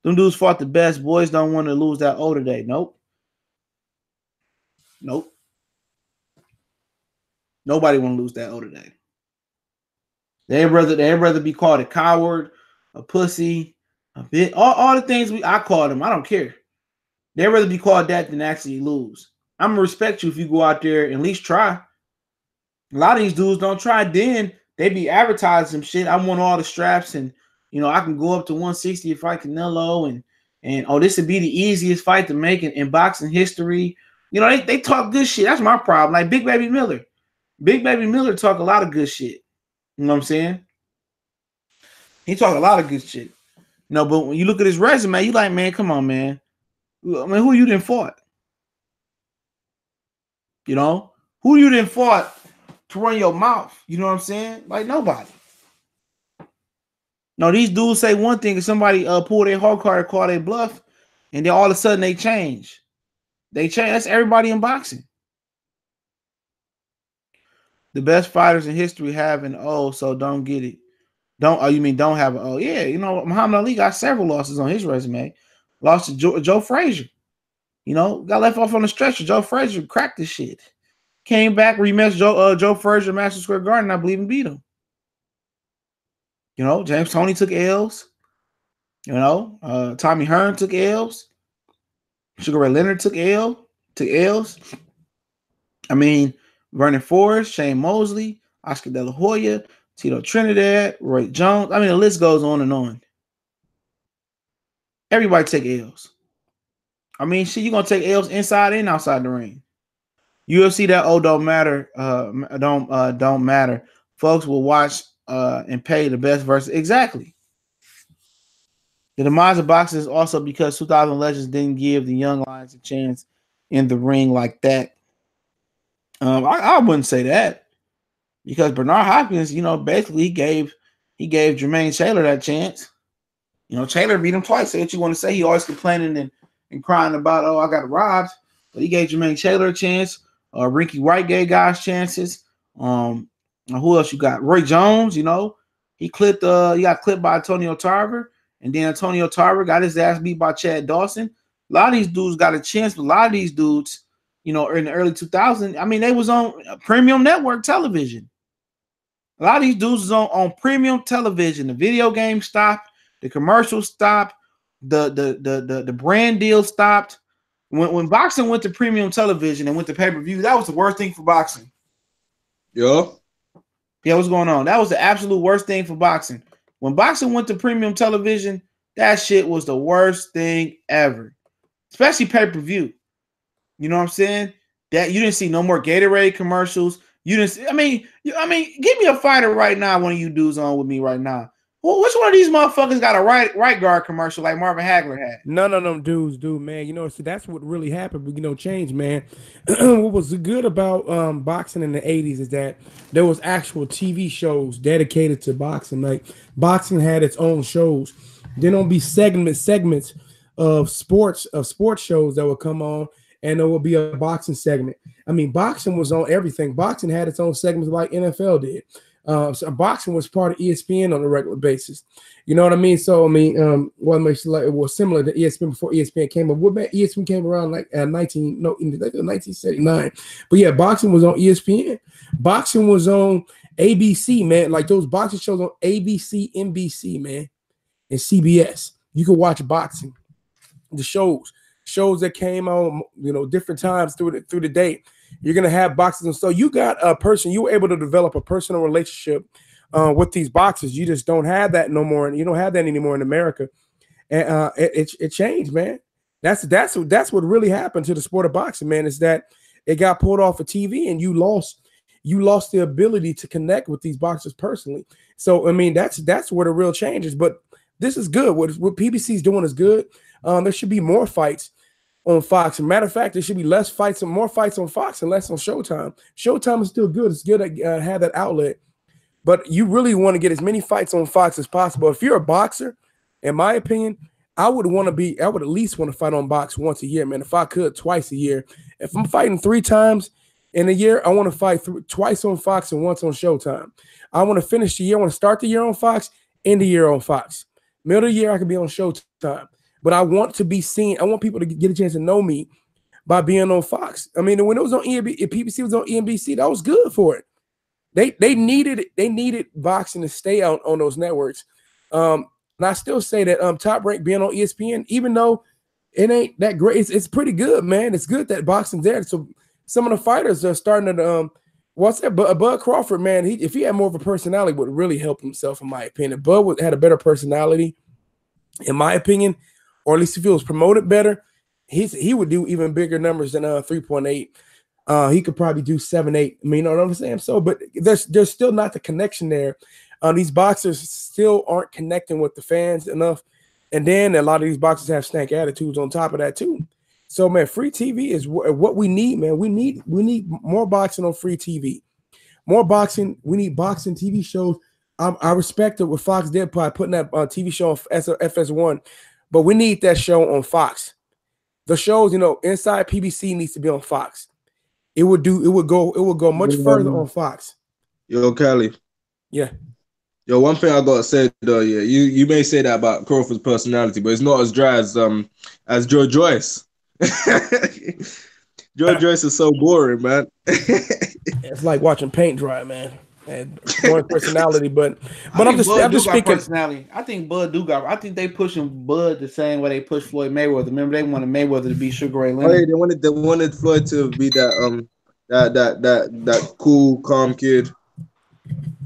Them dudes fought the best. Boys don't want to lose that O today. Nope. Nobody want to lose that O today. They'd rather be called a coward, a pussy, a bit, all the things I call them. I don't care. They'd rather be called that than actually lose. I'm gonna respect you if you go out there and at least try. A lot of these dudes don't try. Then they be advertising some shit. I want all the straps, and you know I can go up to 160 and fight Canelo, and oh, this would be the easiest fight to make in boxing history. You know they talk good shit. That's my problem. Like Big Baby Miller. Big Baby Miller talk a lot of good shit. You know what I'm saying? He talk a lot of good shit. No, but when you look at his resume, you like, man, come on, man. I mean, who you didn't fought? You know, who you didn't fought to run your mouth? You know what I'm saying? Like nobody. No, these dudes say one thing, and somebody pull their hard card, call their bluff, and then all of a sudden they change. They change. That's everybody in boxing. The best fighters in history have an O, so don't get it. Don't have an O? Yeah, you know, Muhammad Ali got several losses on his resume. Lost to Joe Frazier. You know, got left off on the stretcher. Joe Frazier cracked this shit. Came back, rematched Joe Frazier, Madison Square Garden, I believe, and beat him. You know, James Toney took L's. You know, Tommy Hearn took L's. Sugar Ray Leonard took L's. I mean, Vernon Forrest, Shane Mosley, Oscar De La Hoya, Tito Trinidad, Roy Jones. I mean, the list goes on and on. Everybody take L's. I mean, shit, you're gonna take L's inside and outside the ring. UFC that don't matter. Don't matter. Folks will watch and pay the best versus exactly. The demise of boxing is also because 2000 Legends didn't give the young lions a chance in the ring like that. I wouldn't say that because Bernard Hopkins, basically he gave Jermaine Taylor that chance. Taylor beat him twice. Say what you want to say. He always complaining and crying about, I got robbed. But he gave Jermaine Taylor a chance. Ricky White gave guys chances. Who else you got? Roy Jones, he got clipped by Antonio Tarver. And then Antonio Tarver got his ass beat by Chad Dawson. A lot of these dudes got a chance, but a lot of these dudes, in the early 2000s, I mean, they was on premium network television. A lot of these dudes was on premium television. The video game stopped. The commercials stopped. The brand deal stopped. When boxing went to premium television and went to pay-per-view, that was the worst thing for boxing. Yeah. Yeah, what's going on? That was the absolute worst thing for boxing. When boxing went to premium television, that shit was the worst thing ever. Especially pay-per-view. You know what I'm saying? That you didn't see no more Gatorade commercials. You didn't see, I mean, give me a fighter right now, one of you dudes on with me right now. Well, which one of these motherfuckers got a right guard commercial like Marvin Hagler had? None of them dudes do, man. See, that's what really happened. Change, man. What was good about boxing in the 80s is that there was actual TV shows dedicated to boxing. Like boxing had its own shows. Then there'll be segments of sports shows that would come on, and there would be a boxing segment. I mean, boxing was on everything. Boxing had its own segments like NFL did. So boxing was part of ESPN on a regular basis. You know what I mean? So, it was similar to ESPN before ESPN came up. ESPN came around like 1979. But yeah, boxing was on ESPN. Boxing was on ABC, man. Like those boxing shows on ABC, NBC, man, and CBS. You could watch boxing. The shows that came on, different times through the day. You're gonna have boxers, and so you got a person. You were able to develop a personal relationship with these boxers. You just don't have that no more, and you don't have that anymore in America. And it changed, man. That's what really happened to the sport of boxing, man. Is that it got pulled off of TV, and you lost the ability to connect with these boxers personally. So that's where the real change is. But this is good. What PBC is doing is good. There should be more fights on Fox. As a matter of fact, there should be less fights and more fights on Fox and less on Showtime. Showtime is still good. It's good to have that outlet. But you really want to get as many fights on Fox as possible. If you're a boxer, in my opinion, I would at least want to fight on Fox once a year, man. If I could, twice a year. If I'm fighting 3 times in a year, I want to fight twice on Fox and once on Showtime. I want to finish the year. I want to start the year on Fox, end the year on Fox. Middle of the year, I can be on Showtime. But I want to be seen. I want people to get a chance to know me by being on Fox. I mean, when it was on if PBC was on NBC, that was good for it. They needed boxing to stay out on those networks. And I still say that Top Rank being on ESPN, even though it ain't that great, it's pretty good, man. It's good that boxing's there. So some of the fighters are starting to what's that? Bud Crawford, man. If he had more of a personality, would really help himself, in my opinion. Bud had a better personality, in my opinion. Or at least if he was promoted better, he would do even bigger numbers than 3.8. He could probably do 7, 8. I mean, you know what I'm saying? So, but there's still not the connection there. These boxers still aren't connecting with the fans enough. And then a lot of these boxers have stank attitudes on top of that too. So, man, free TV is what we need, man. We need more boxing on free TV. More boxing. We need boxing TV shows. I respect it what Fox did by putting that TV show on FS1. But we need that show on Fox. The shows, inside PBC needs to be on Fox. It would go much further on Fox. Yo, Cali. Yeah. Yo, one thing I gotta say though, yeah, you may say that about Crawford's personality, but it's not as dry as Joe Joyce. Joe Joyce is so boring, man. It's like watching paint dry, man. And boring personality, but I'm just speaking personality. I think Bud do got. I think they pushing Bud the same way they push Floyd Mayweather. Remember, they wanted Mayweather to be Sugar Ray Leonard. Oh, yeah, they wanted Floyd to be that cool, calm kid.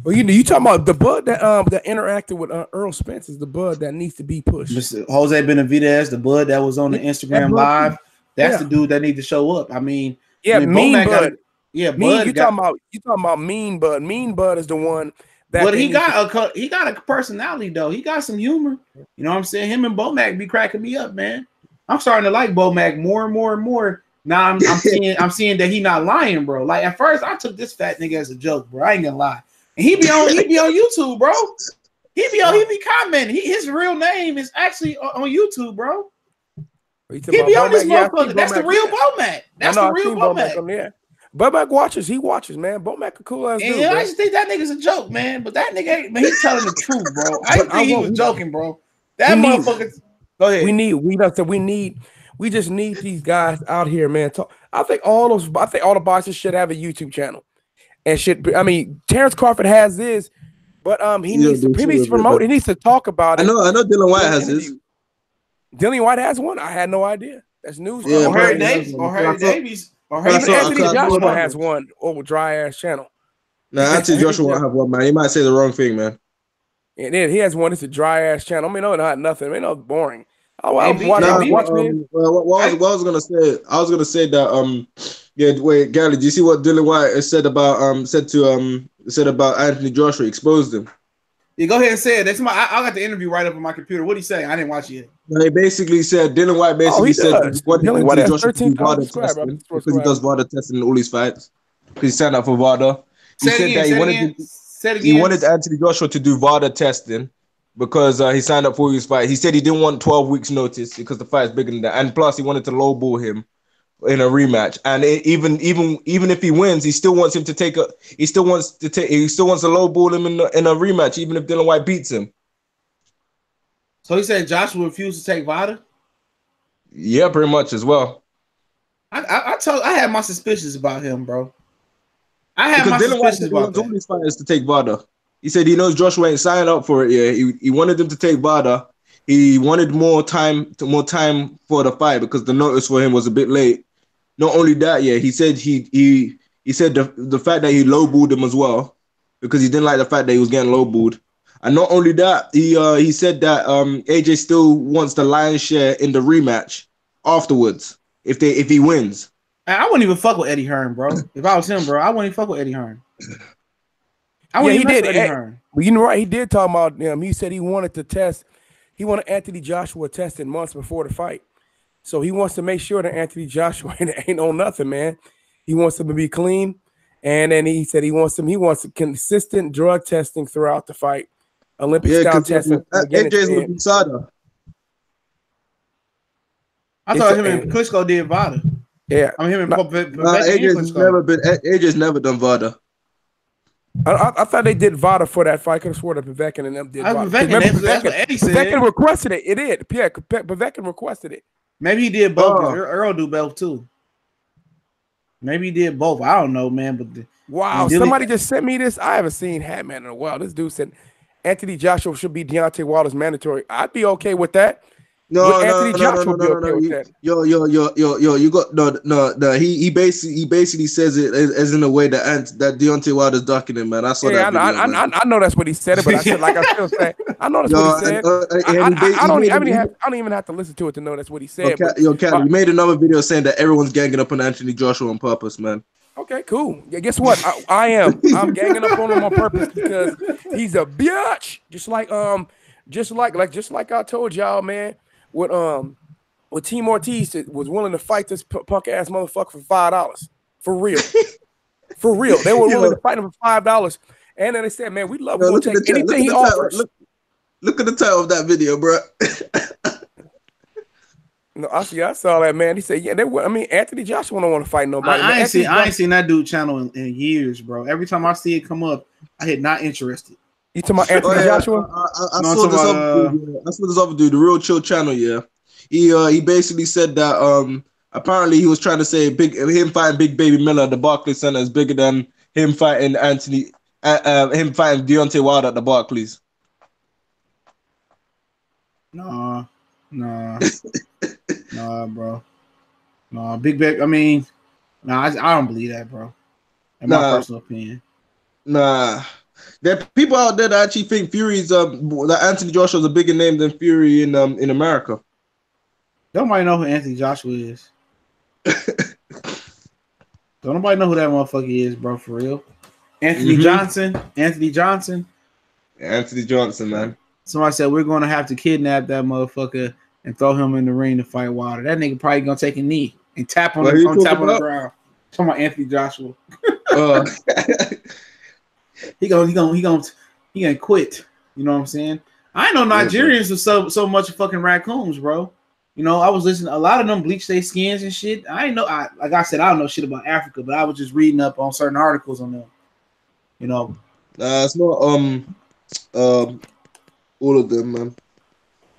Well, you talking about the bud that interacted with Earl Spence is the bud that needs to be pushed. Mr. Jose Benavidez, the bud that was on the Instagram live, that's the dude that needs to show up. I mean, Mean Bud. Bud. You talking about Mean Bud? Mean Bud is the one that. But he got a personality though. He got some humor. You know what I'm saying? Him and Bomac be cracking me up, man. I'm starting to like Bomac more and more and more. Now I'm seeing that he not lying, bro. Like at first I took this fat nigga as a joke, bro. I ain't gonna lie. And he be on YouTube, bro. He be commenting. His real name is actually on YouTube, bro. He be on this motherfucker. That's the real Bomac. That's the real Bomac. Bomac watches. He watches, man. Bomac a cool ass dude. Yeah, I just think that nigga's a joke, man. But that nigga ain't, man, he's telling the truth, bro. I didn't think he was joking, bro. That motherfucker. Go ahead. We just need these guys out here, man. I think all the boxers should have a YouTube channel. And shit, I mean, Terrence Crawford has this, but he needs to promote. He needs to talk about it. I know Dylan White has his. Dylan White has one. I had no idea. That's news. Yeah, Harry Davies. Even Anthony Joshua has one over dry ass channel. Nah, Anthony Joshua won't have one, man. He might say the wrong thing, man. And then he has one. It's a dry ass channel. I mean, no, not nothing. I mean, no, it's boring. What I was gonna say, wait, Gary, do you see what Dylan White said about Anthony Joshua? Exposed him. Yeah, go ahead and say it. That's I got the interview right up on my computer. What did he say? I didn't watch it yet. No, he basically said Dylan White said what Dylan White has Joshua do VADA testing because he does VADA testing in all his fights. Because he signed up for VADA. He said that he wanted Anthony Joshua to do VADA testing because he signed up for his fight. He said he didn't want 12 weeks notice because the fight is bigger than that, and plus he wanted to lowball him in a rematch. And even if he wins, he still wants to lowball him in a rematch, even if Dylan White beats him. So he said Joshua refused to take VADA? Yeah, pretty much as well. I had my suspicions about him, bro. I had my suspicions about that. All his fighters to take VADA. He said he knows Joshua ain't signed up for it yet. He wanted him to take VADA. He wanted more time for the fight because the notice for him was a bit late. Not only that, he said he said the fact that he lowballed him as well because he didn't like the fact that he was getting lowballed. And not only that, he said that AJ still wants the lion's share in the rematch afterwards if he wins. I wouldn't even fuck with Eddie Hearn, bro. If I was him, bro, I wouldn't even fuck with Eddie Hearn. He did. Well, you know right, he did talk about him. He said he wanted Anthony Joshua tested months before the fight. So he wants to make sure that Anthony Joshua ain't on nothing, man. He wants him to be clean. And then he said he wants consistent drug testing throughout the fight. Olympic style testing. AJ's with USADA. I thought him and Klitschko did VADA. Yeah. I mean, him and AJ's never done VADA. I thought they did VADA for that fight. I could have sworn that Povetkin and them did VADA. That's what Eddie said. Povetkin requested it. It did. Yeah, Povetkin requested it. Maybe he did both. Earl do both too. Maybe he did both. I don't know, man. But wow, somebody just sent me this. I haven't seen Hatman in a while. This dude said Anthony Joshua should be Deontay Wilder's mandatory. I'd be okay with that. No. You got no. He basically says it as in a way that Deontay Wilder's ducking him, man. I saw that. I know that's what he said, but I said I still say I know that's what he said. I don't even have to listen to it to know that's what he said. You made another video saying that everyone's ganging up on Anthony Joshua on purpose, man. Okay, cool. Yeah, guess what? I'm ganging up on him on purpose because he's a bitch. Just like I told y'all, man. With Team Ortiz was willing to fight this punk ass motherfucker for $5. For real. For real. They were willing to fight him for $5. And then they said, man, we love him. Take anything he offers. Look at the title of that video, bro. No, I saw that, man. He said, yeah, Anthony Joshua don't want to fight nobody. I ain't seen that dude channel in years, bro. Every time I see it come up, I hit not interested. You talking about Anthony Joshua? I saw this other dude, the Real Chill channel. Yeah, he basically said that apparently he was trying to say him fighting Big Baby Miller at the Barclays Center is bigger than him fighting Deontay Wilder at the Barclays. Nah, bro. Nah, Big Baby. I mean, I don't believe that, bro. In my personal opinion. Nah. There are people out there that actually think Fury's that Anthony Joshua's a bigger name than Fury in America. Nobody know who Anthony Joshua is. Don't nobody know who that motherfucker is, bro, for real. Anthony Johnson, man. Somebody said we're going to have to kidnap that motherfucker and throw him in the ring to fight Wilder. That nigga probably gonna take a knee and tap on the ground. Talking about Anthony Joshua. He gonna quit. You know what I'm saying? I know Nigerians are so much fucking raccoons, bro. You know, I was listening. A lot of them bleach their skins and shit. Like I said, I don't know shit about Africa, but I was just reading up on certain articles on them. You know, it's not all of them, man.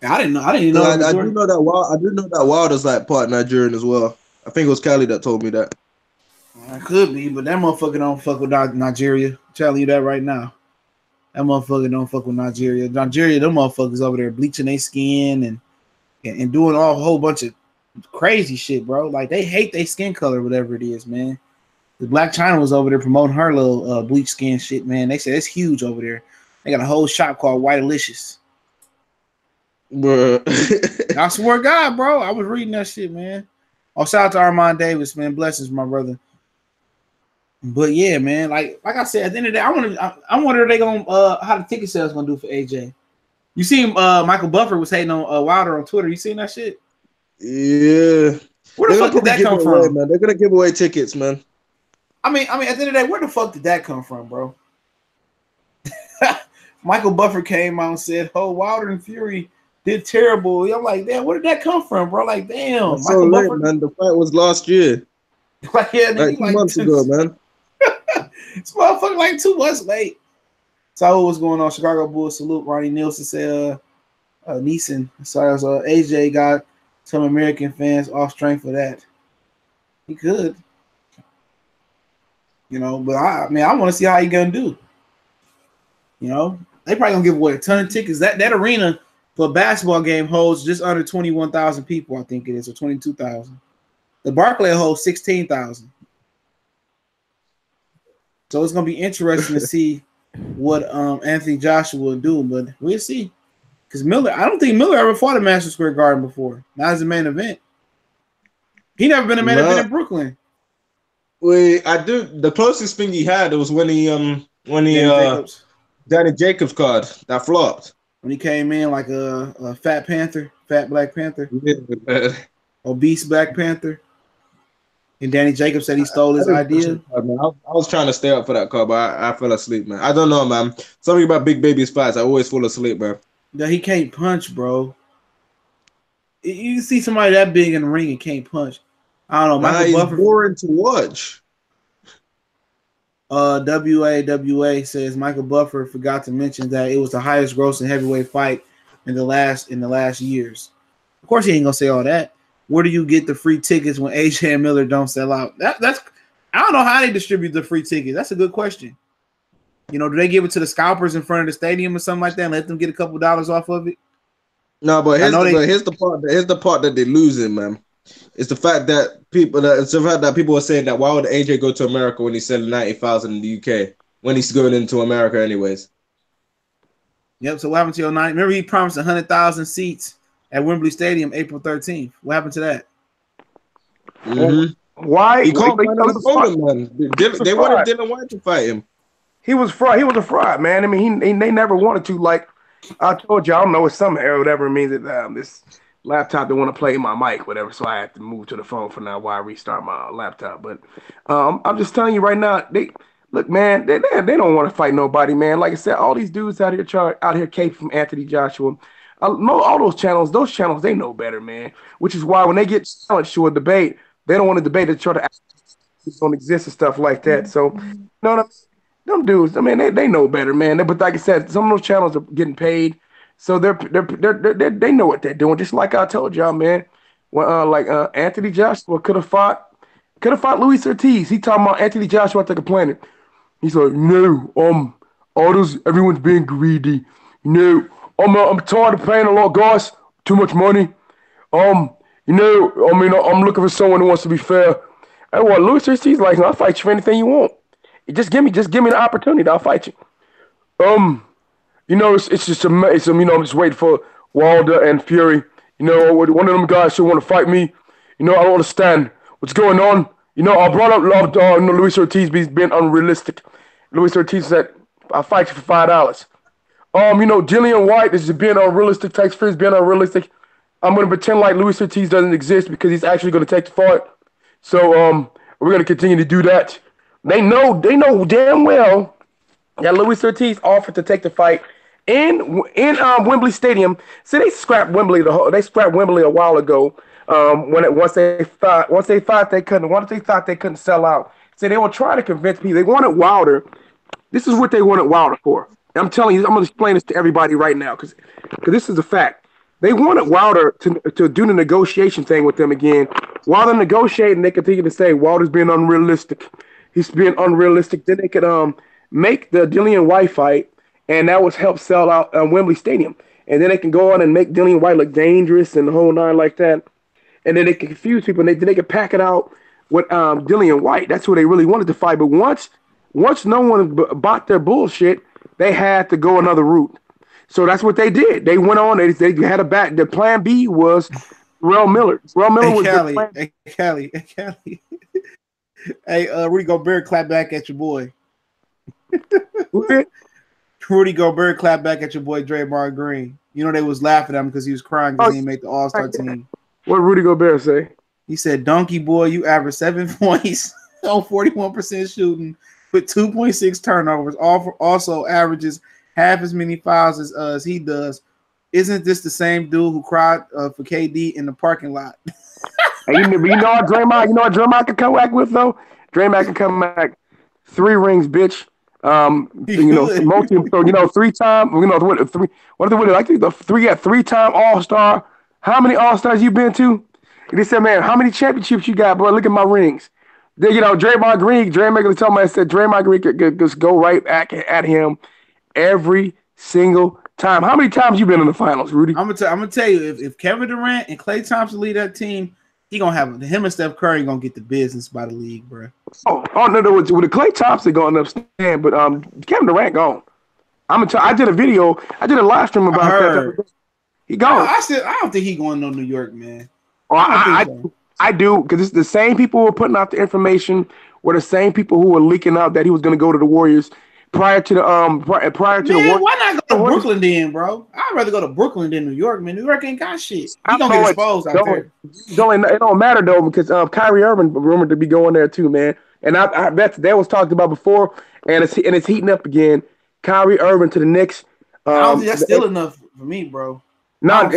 I didn't know. I do know that Wilder's like part Nigerian as well. I think it was Cali that told me that. It could be, but that motherfucker don't fuck with Nigeria. I'm telling you that right now. That motherfucker don't fuck with Nigeria. Nigeria, them motherfuckers over there bleaching their skin and doing a whole bunch of crazy shit, bro. Like they hate their skin color, whatever it is, man. The Black China was over there promoting her little bleach skin shit, man. They said it's huge over there. They got a whole shop called White Alicious. Bruh. I swear to God, bro. I was reading that shit, man. Oh, shout out to Armand Davis, man. Blessings, my brother. But yeah, man. Like I said, at the end of the day, I wonder if they gonna how the ticket sales gonna do for AJ. You seen Michael Buffer was hating on Wilder on Twitter. You seen that shit? Yeah. Where the fuck did that come from, man? They're gonna give away tickets, man. I mean, at the end of the day, where the fuck did that come from, bro? Michael Buffer came out and said, "Oh, Wilder and Fury did terrible." I'm like, damn, where did that come from, bro? Like, damn, that's Michael Buffer, man. The fight was last year. Like, yeah, like 2 months ago, man. This motherfucker like 2 months late. So what's going on? Chicago Bulls salute. Ronnie Nielsen said, Neeson. So AJ got some American fans off strength for that. He could. You know, but I want to see how he gonna do. You know, they probably gonna give away a ton of tickets. That arena for a basketball game holds just under 21,000 people, I think it is, or 22,000. The Barclay holds 16,000. So it's gonna be interesting to see what Anthony Joshua will do, but we'll see. Because I don't think Miller ever fought at Madison Square Garden before. Not as a main event. He never been a main event in Brooklyn. Wait, I do. The closest thing he had was when he Danny Jacobs card that flopped. When he came in like a fat Black Panther, obese Black Panther, and Danny Jacobs said he stole his idea. I was trying to stay up for that card, but I fell asleep, man. I don't know, man. Something about Big Baby's fights, I always fall asleep, man. Yeah, he can't punch, bro. You see somebody that big in the ring and can't punch. I don't know. Michael Buffer, boring to watch. WAWA says Michael Buffer forgot to mention that it was the highest grossing heavyweight fight in the last years. Of course, he ain't gonna say all that. Where do you get the free tickets when AJ and Miller don't sell out? That's I don't know how they distribute the free tickets. That's a good question. You know, do they give it to the scalpers in front of the stadium or something like that and let them get a couple dollars off of it? No, but here's the part that they're losing, man. It's the fact that people are saying that why would AJ go to America when he's selling 90,000 in the UK when he's going into America anyways? Yep. So what happened to your 90? Remember he promised 100,000 seats at Wembley Stadium April 13th. What happened to that? Mm-hmm. Why? He can't find his opponent, man. They wanted Dylan White to fight him. He was fraud. He was a fraud, man. I mean, they never wanted to. Like I told you, I don't know, it's some error, whatever it means that this laptop didn't want to play my mic, whatever. So I had to move to the phone for now while I restart my laptop. But I'm just telling you right now, they don't want to fight nobody, man. Like I said, all these dudes out here caping from Anthony Joshua. All those channels, they know better, man. Which is why when they get challenged to a debate, they don't want to debate it, try to don't exist and stuff like that. So, you know what I mean? Them dudes, I mean, they know better, man. But like I said, some of those channels are getting paid, so they know what they're doing. Just like I told y'all, man. When Anthony Joshua could have fought Luis Ortiz. He talking about Anthony Joshua to complaining. He's like, no, everyone's being greedy. No, I'm tired of paying a lot of guys too much money. I'm looking for someone who wants to be fair. And what Luis Ortiz like, I'll fight you for anything you want. Just give me the opportunity. I'll fight you. It's just I'm just waiting for Wilder and Fury. One of them guys who want to fight me. I don't understand what's going on. I brought up Luis Ortiz being unrealistic. Luis Ortiz said, "I'll fight you for $5." Dillian White is being unrealistic. Tyson Fury's being unrealistic. I'm gonna pretend like Luis Ortiz doesn't exist because he's actually gonna take the fight. So we're gonna continue to do that. They know damn well that Luis Ortiz offered to take the fight in Wembley Stadium. See, they scrapped Wembley a while ago. Once they thought they couldn't sell out. So they were trying to convince people. They wanted Wilder. This is what they wanted Wilder for. I'm telling you, I'm going to explain this to everybody right now because this is a fact. They wanted Wilder to do the negotiation thing with them again. While they're negotiating, they continue to say Wilder's being unrealistic. He's being unrealistic. Then they could make the Dillian White fight, and that was help sell out Wembley Stadium. And then they can go on and make Dillian White look dangerous and the whole nine like that. And then they can confuse people, and they can pack it out with Dillian White. That's who they really wanted to fight. But once no one bought their bullshit, they had to go another route. So that's what they did. They went on. They had a back. Their plan B was Terrell Miller. Terrell Miller was Callie. Hey, Rudy Gobert clap back at your boy. Rudy Gobert clap back at your boy Draymond Green. They was laughing at him because he was crying because he didn't make the All-Star team. What did Rudy Gobert say? He said, "Donkey boy, you average 7 points on 41% shooting with 2.6 turnovers. Also averages half as many fouls as he does. Isn't this the same dude who cried for KD in the parking lot?" Hey, you know what Draymond can come back with though? Draymond can come back 3 rings, bitch. Three-time. Three-time All-Star. How many All-Stars you been to? And he said, "Man, how many championships you got, bro? Look at my rings." Then Draymond Green told me, I said Draymond Green could just go right back at him every single time. How many times you been in the finals, Rudy? I'm gonna tell you, if Kevin Durant and Klay Thompson lead that team, he gonna have him and Steph Curry gonna get the business by the league, bro. Oh no, with the Klay Thompson going to understand, but Kevin Durant gone. I did a video, I did a live stream about that. He gone. I don't think he going to New York, man. I do, because it's the same people who were putting out the information were the same people who were leaking out that he was going to go to the Warriors prior to the Warriors. Why not go to Brooklyn then, bro? I'd rather go to Brooklyn than New York, man. New York ain't got shit. He gonna get exposed out there. It don't matter though, because Kyrie Irving rumored to be going there too, man. And I bet that was talked about before, and it's heating up again. Kyrie Irving to the Knicks. I don't think that's still enough for me, bro. No,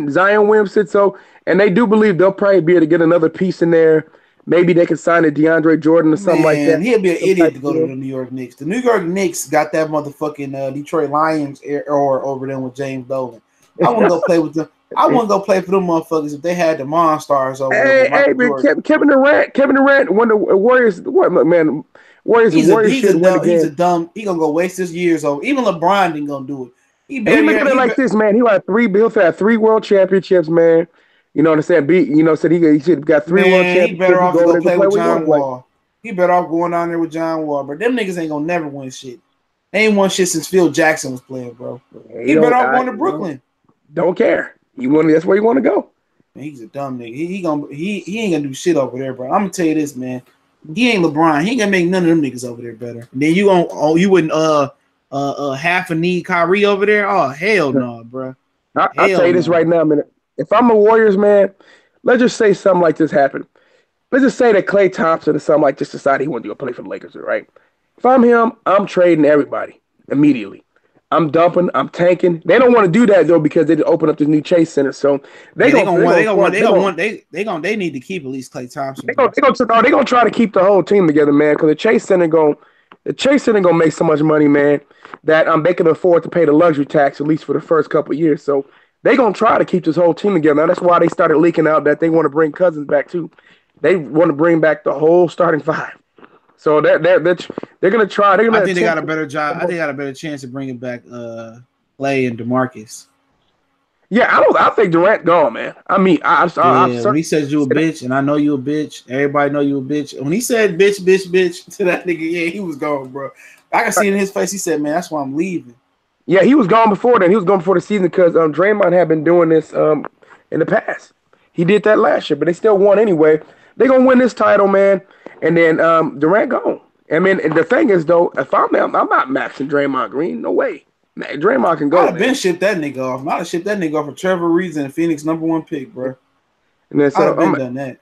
Zion Williamson. So, and they do believe they'll probably be able to get another piece in there. Maybe they can sign a DeAndre Jordan or something like that. He'll be an idiot to go to the New York Knicks. The New York Knicks got that motherfucking Detroit Lions or over them with James Dolan. I wouldn't go play with them. I wouldn't go play for them motherfuckers if they had the Monstars over there. Hey, man, Kevin Durant when the Warriors, Warriors. He's a dumb. He gonna go waste his years over. Even LeBron ain't gonna do it. He look at it like this, man. He'll have 3 world championships, man. You know what I'm saying? Said he should have got 3 world championships. He better off to go play with John Wall. He better off going down there with John Wall, but them niggas ain't gonna never win shit. They ain't won shit since Phil Jackson was playing, bro. He better off going to Brooklyn. Don't care. That's where you want to go. Man, he's a dumb nigga. He ain't gonna do shit over there, bro. I'm gonna tell you this, man. He ain't LeBron. He ain't gonna make none of them niggas over there better. And then you wouldn't half a need Kyrie over there. Oh hell no, bro. I'll tell you this right now, man. If I'm a Warriors man, let's just say something like this happened. Let's just say that Klay Thompson or something like this decided he wanted to go play for the Lakers, right? If I'm him, I'm trading everybody immediately. I'm dumping. I'm tanking. They don't want to do that though because they open up this new Chase Center. So they need to keep at least Klay Thompson. They're gonna try to keep the whole team together, man. Because the Chase Center gonna make so much money, man, that they can afford to pay the luxury tax at least for the first couple of years. So they're gonna try to keep this whole team together. Now that's why they started leaking out that they want to bring Cousins back too. They want to bring back the whole starting 5. So they're gonna try. I think they got a better job. I think they got a better chance of bringing back Clay and DeMarcus. Yeah, I think Durant gone, man. I mean, I'm when he says you a bitch, and I know you a bitch, everybody know you a bitch. When he said bitch to that nigga, yeah, he was gone, bro. I can see it in his face. He said, "Man, that's why I'm leaving." Yeah, he was gone before then. He was gone before the season because Draymond had been doing this in the past. He did that last year, but they still won anyway. They're gonna win this title, man. And then Durant gone. I mean, and the thing is though, if I'm not maxing Draymond Green. No way. Man, Draymond can go. I'd have been shipped that nigga off. I'd have shipped that nigga off for Trevor Reeves and Phoenix #1 pick, bro. And then so I'd have been done that.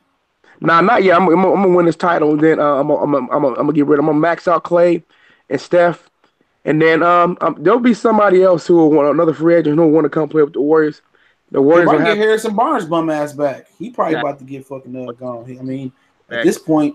Nah, not yet. I'm gonna win this title. And then I'm gonna get rid. I'm gonna max out Clay and Steph. And then there'll be somebody else who will want another free agent who will want to come play with the Warriors. The Warriors might will get Harrison Barnes bum ass back. He probably about to get fucking gone. I mean, at this point,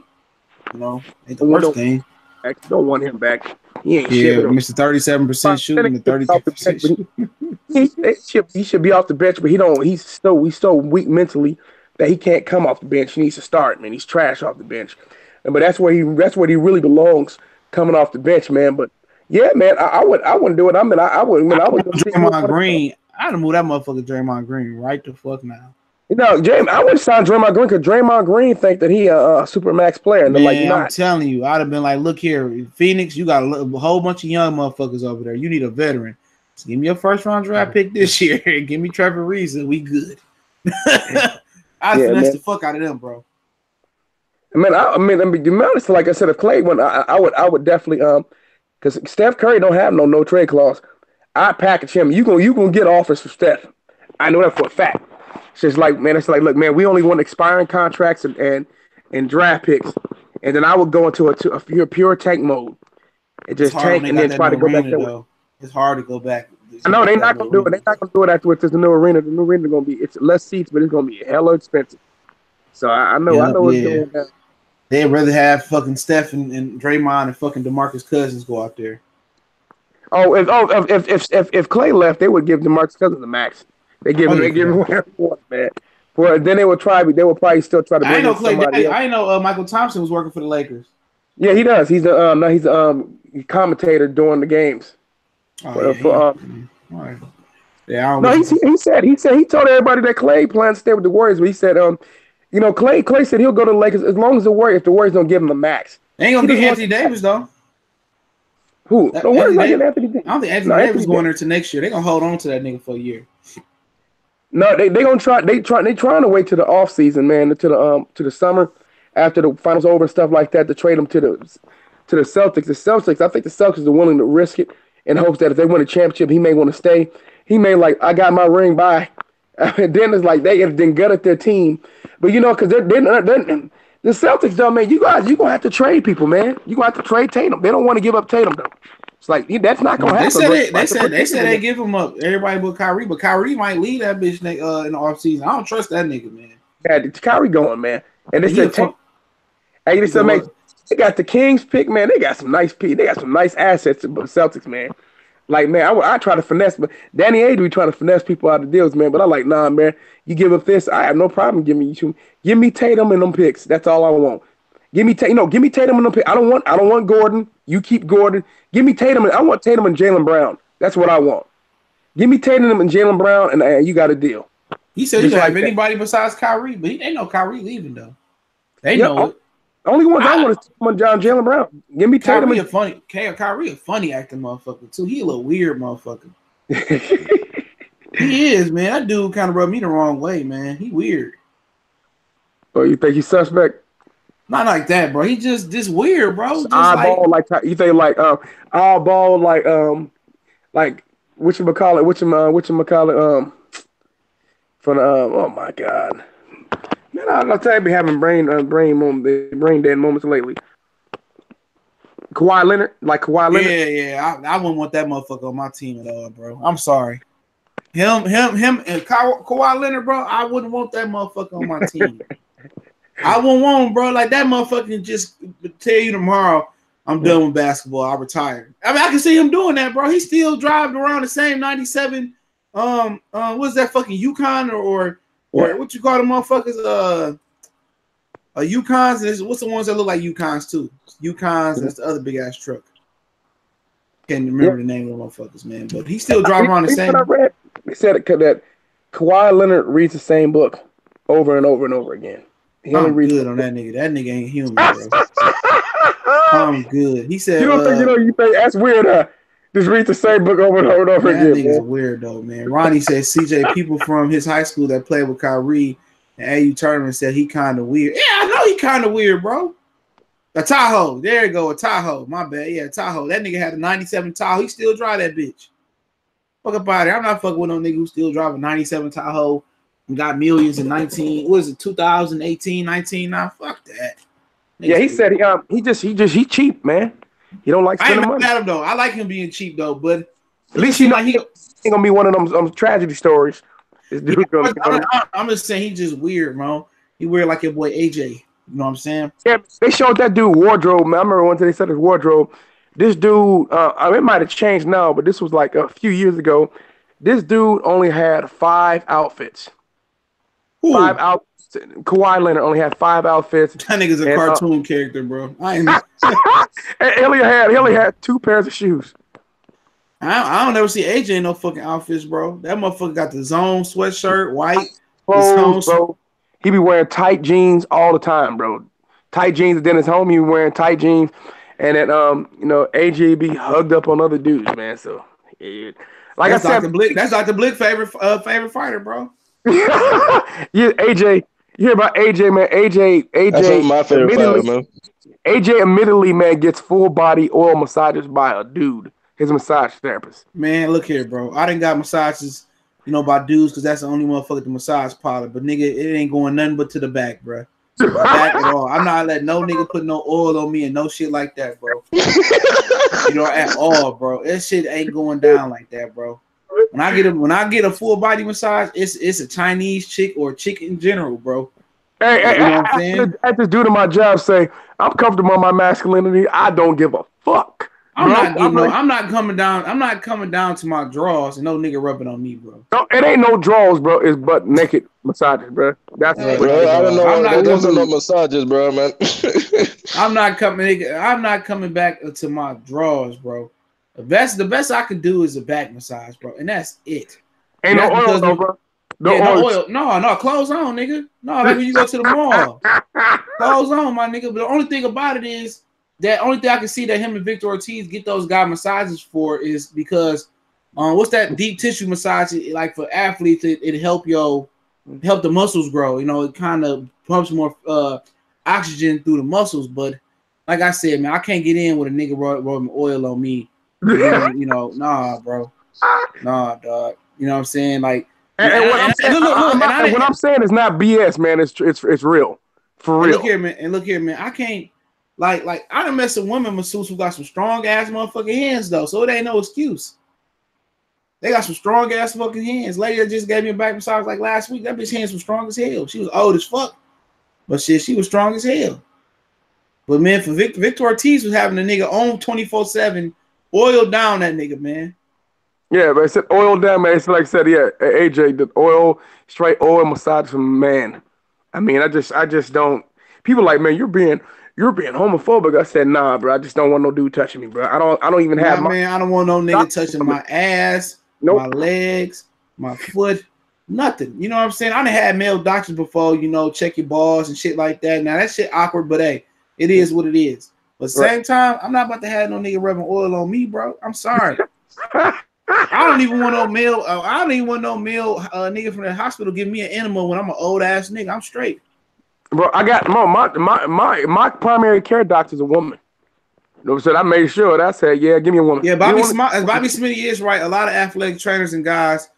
you know, ain't the worst thing. I don't want him back. He ain't shit. Yeah, Mr. 37% shooting, and 33%. He should be off the bench, but he's so weak mentally that he can't come off the bench. He needs to start, man. He's trash off the bench. But that's where he really belongs, coming off the bench, man. But yeah, man, I wouldn't do it. I would Draymond Green. I'd have moved that motherfucker Draymond Green right the fuck now. You know, I wouldn't sign Draymond Green because Draymond Green think that he a supermax player. And man, like, I'm telling you, I'd have been like, look here, Phoenix, you got a whole bunch of young motherfuckers over there. You need a veteran. So give me a first round draft pick this year. Give me Trevor Reeves and we good. I'd finesse the fuck out of them, bro. I mean, to be honest, like I said, if Clay went, I would definitely because Steph Curry don't have no trade clause. I package him. You gonna get offers for Steph. I know that for a fact. It's just like, man, it's like, look, man, we only want expiring contracts and draft picks, and then I would go into a pure tank mode and just tank and then try to go back there. It's hard to go back. I know they're not gonna do it. They're not gonna do it afterwards. There's the new arena. The new arena is gonna be it's less seats, but it's gonna be hella expensive. So I know what's going on. They'd rather have fucking Steph and Draymond and fucking DeMarcus Cousins go out there. If Clay left, they would give DeMarcus Cousins the max. They give him whatever he wants, man. Well, then they would probably still try to. I know Clay. I know Michael Thompson was working for the Lakers. Yeah, he does. He's the commentator during the games. All right. Yeah, he told everybody that Clay plans to stay with the Warriors, but he said, Clay said he'll go to the Lakers as long as the Warriors don't give him the max. They ain't gonna get Anthony Davis though. Who? The Warriors not getting Anthony Davis. I don't think Anthony Davis going there to next year. They're gonna hold on to that nigga for a year. No, they gonna try. They trying to wait to the off season, man, to the summer after the finals over and stuff like that to trade him to the Celtics. The Celtics, I think the Celtics are willing to risk it in hopes that if they win a championship, he may want to stay. He may I got my ring, bye. And then it's like they have then gutted their team, but because they're the Celtics though, man, you gonna have to trade people, man. You gonna have to trade Tatum. They don't want to give up Tatum though. It's like that's not gonna happen. They said they give him up. Everybody but Kyrie might leave that bitch in the offseason. I don't trust that nigga, man. Yeah, Kyrie going, man. And they said, they got the Kings pick, man. They got some nice picks. They got some nice assets to the Celtics, man. Like, man, I try to finesse, but Danny Ainge be trying to finesse people out of deals, man. But I like, nah, man. You give up this, I have no problem giving you. Give me Tatum and them picks. That's all I want. Give me Tatum and them picks. I don't want Gordon. You keep Gordon. Give me Tatum. I want Tatum and Jaylen Brown. That's what I want. Give me Tatum and Jaylen Brown, and you got a deal. He said he don't have anybody besides Kyrie, but they know Kyrie leaving though. They know it. The only ones I want is Jaylen Brown. Give me Tatum. Kyrie a funny acting motherfucker too. He a little weird motherfucker. He is, man. That dude kind of rubbed me the wrong way, man. He weird. Oh, you think he's suspect? Not like that, bro. He just weird, bro. Just eyeball like you think eyeball like whatchamacallit from oh my god. Man, I'll tell you, be having brain dead moments lately. Kawhi Leonard. Yeah. I wouldn't want that motherfucker on my team at all, bro. I'm sorry. Him, and Kawhi Leonard, bro. I wouldn't want that motherfucker on my team. I wouldn't want him, bro. Like that motherfucker can just tell you tomorrow, I'm done with basketball. I retired. I mean, I can see him doing that, bro. He still driving around the same 97. What's that fucking Yukon or what you call them motherfuckers? Yukons. And what's the ones that look like Yukons too? Yukons. That's the other big ass truck. Can't remember the name of the motherfuckers, man. But he still driving around the same. They said that Kawhi Leonard reads the same book over and over and over again. He only I'm reads good on that nigga. That nigga ain't human, bro. I'm good. He said, You don't think you think that's weird, huh? Just read the same book over and over and over man, that again. nigga's a weirdo, man. Ronnie said CJ, people from his high school that played with Kyrie and AU tournament said he kind of weird. Yeah, I know he kind of weird, bro. A Tahoe. There you go, a Tahoe. My bad. Yeah, Tahoe. That nigga had a 97 Tahoe. He still drive that bitch. Fuck up out of here. I'm not fucking with no nigga who still drive a 97 Tahoe and got millions in 2018, 19. Nah, fuck that. Yeah, he said he cheap, man. He don't like I ain't spending money. mad at him though. I like him being cheap though, but at least he ain't gonna be one of them tragedy stories. This dude I'm just saying he's just weird, bro. He weird like your boy AJ. You know what I'm saying? Yeah, they showed that dude wardrobe, man. I remember one time they said his wardrobe. This dude, it might have changed now, but this was like a few years ago. This dude only had 5 outfits. Ooh. 5 outfits. Kawhi Leonard only had 5 outfits. That nigga's a cartoon character, bro. I ain't. He only had 2 pairs of shoes. I don't ever see AJ in no fucking outfits, bro. That motherfucker got the zone sweatshirt, white. Bro. He be wearing tight jeans all the time, bro. Tight jeans, and then his homie be wearing tight jeans, and then AJ be hugged up on other dudes, man. So yeah. Like that's I said, Dr. Blick. That's Dr. Blick favorite fighter, bro. Yeah, AJ. You hear about AJ, man? AJ. That's my favorite fighter, man. AJ admittedly, man, gets full body oil massages by a dude, his massage therapist. Man, look here, bro. I done got massages, by dudes because that's the only motherfucker the massage parlor. But nigga, it ain't going nothing but to the back, bro. To the back at all. I'm not letting no nigga put no oil on me and no shit like that, bro. At all, bro. That shit ain't going down like that, bro. When I get a full body massage, it's a Chinese chick or a chick in general, bro. Hey, I just do to my job say I'm comfortable in my masculinity. I don't give a fuck. I'm not coming down to my drawers and no nigga rubbing on me, bro. No, it ain't no drawers, bro. It's butt naked massages, bro. That's bro. I don't know. Those are no massages, bro, man. I'm not coming back to my drawers, bro. The best I could do is a back massage, bro, and that's it. Ain't no oil, though, bro. No oil. No, clothes on, nigga. No, like when you go to the mall. Clothes on, my nigga. But the only thing about it is that only thing I can see that him and Victor Ortiz get those guy massages for is because what's that deep tissue massage like for athletes? It help the muscles grow. It kind of pumps more oxygen through the muscles. But like I said, man, I can't get in with a nigga rubbing oil on me. Nah, bro. Nah, dog. You know what I'm saying? Like, what I'm saying is not BS, man. It's real, for real. Look here, man. I can't like I done met some women masseuse who got some strong ass motherfucking hands though, so it ain't no excuse. They got some strong ass fucking hands. Lady that just gave me a back massage like last week. That bitch hands was strong as hell. She was old as fuck, but shit, she was strong as hell. But man, for Victor Ortiz was having a nigga on 24/7, oil down that nigga, man. Yeah, but I said oil down, man. It's like I said, yeah, AJ, the straight oil massage from man. I mean, I just don't. People like, man, you're being homophobic. I said, nah, bro. I just don't want no dude touching me, bro. I don't even have man. I don't want no nigga touching my ass, my legs, my foot, nothing. You know what I'm saying? I done had male doctors before, check your balls and shit like that. Now that shit awkward, but hey, it is what it is. But same time, I'm not about to have no nigga rubbing oil on me, bro. I'm sorry. I don't even want no male. I don't even want no male nigga from the hospital give me an enema when I'm an old ass nigga. I'm straight, bro. I got my primary care doctor's a woman. So I made sure that I said, yeah, give me a woman. Yeah, Bobby Smitty is right. A lot of athletic trainers and guys,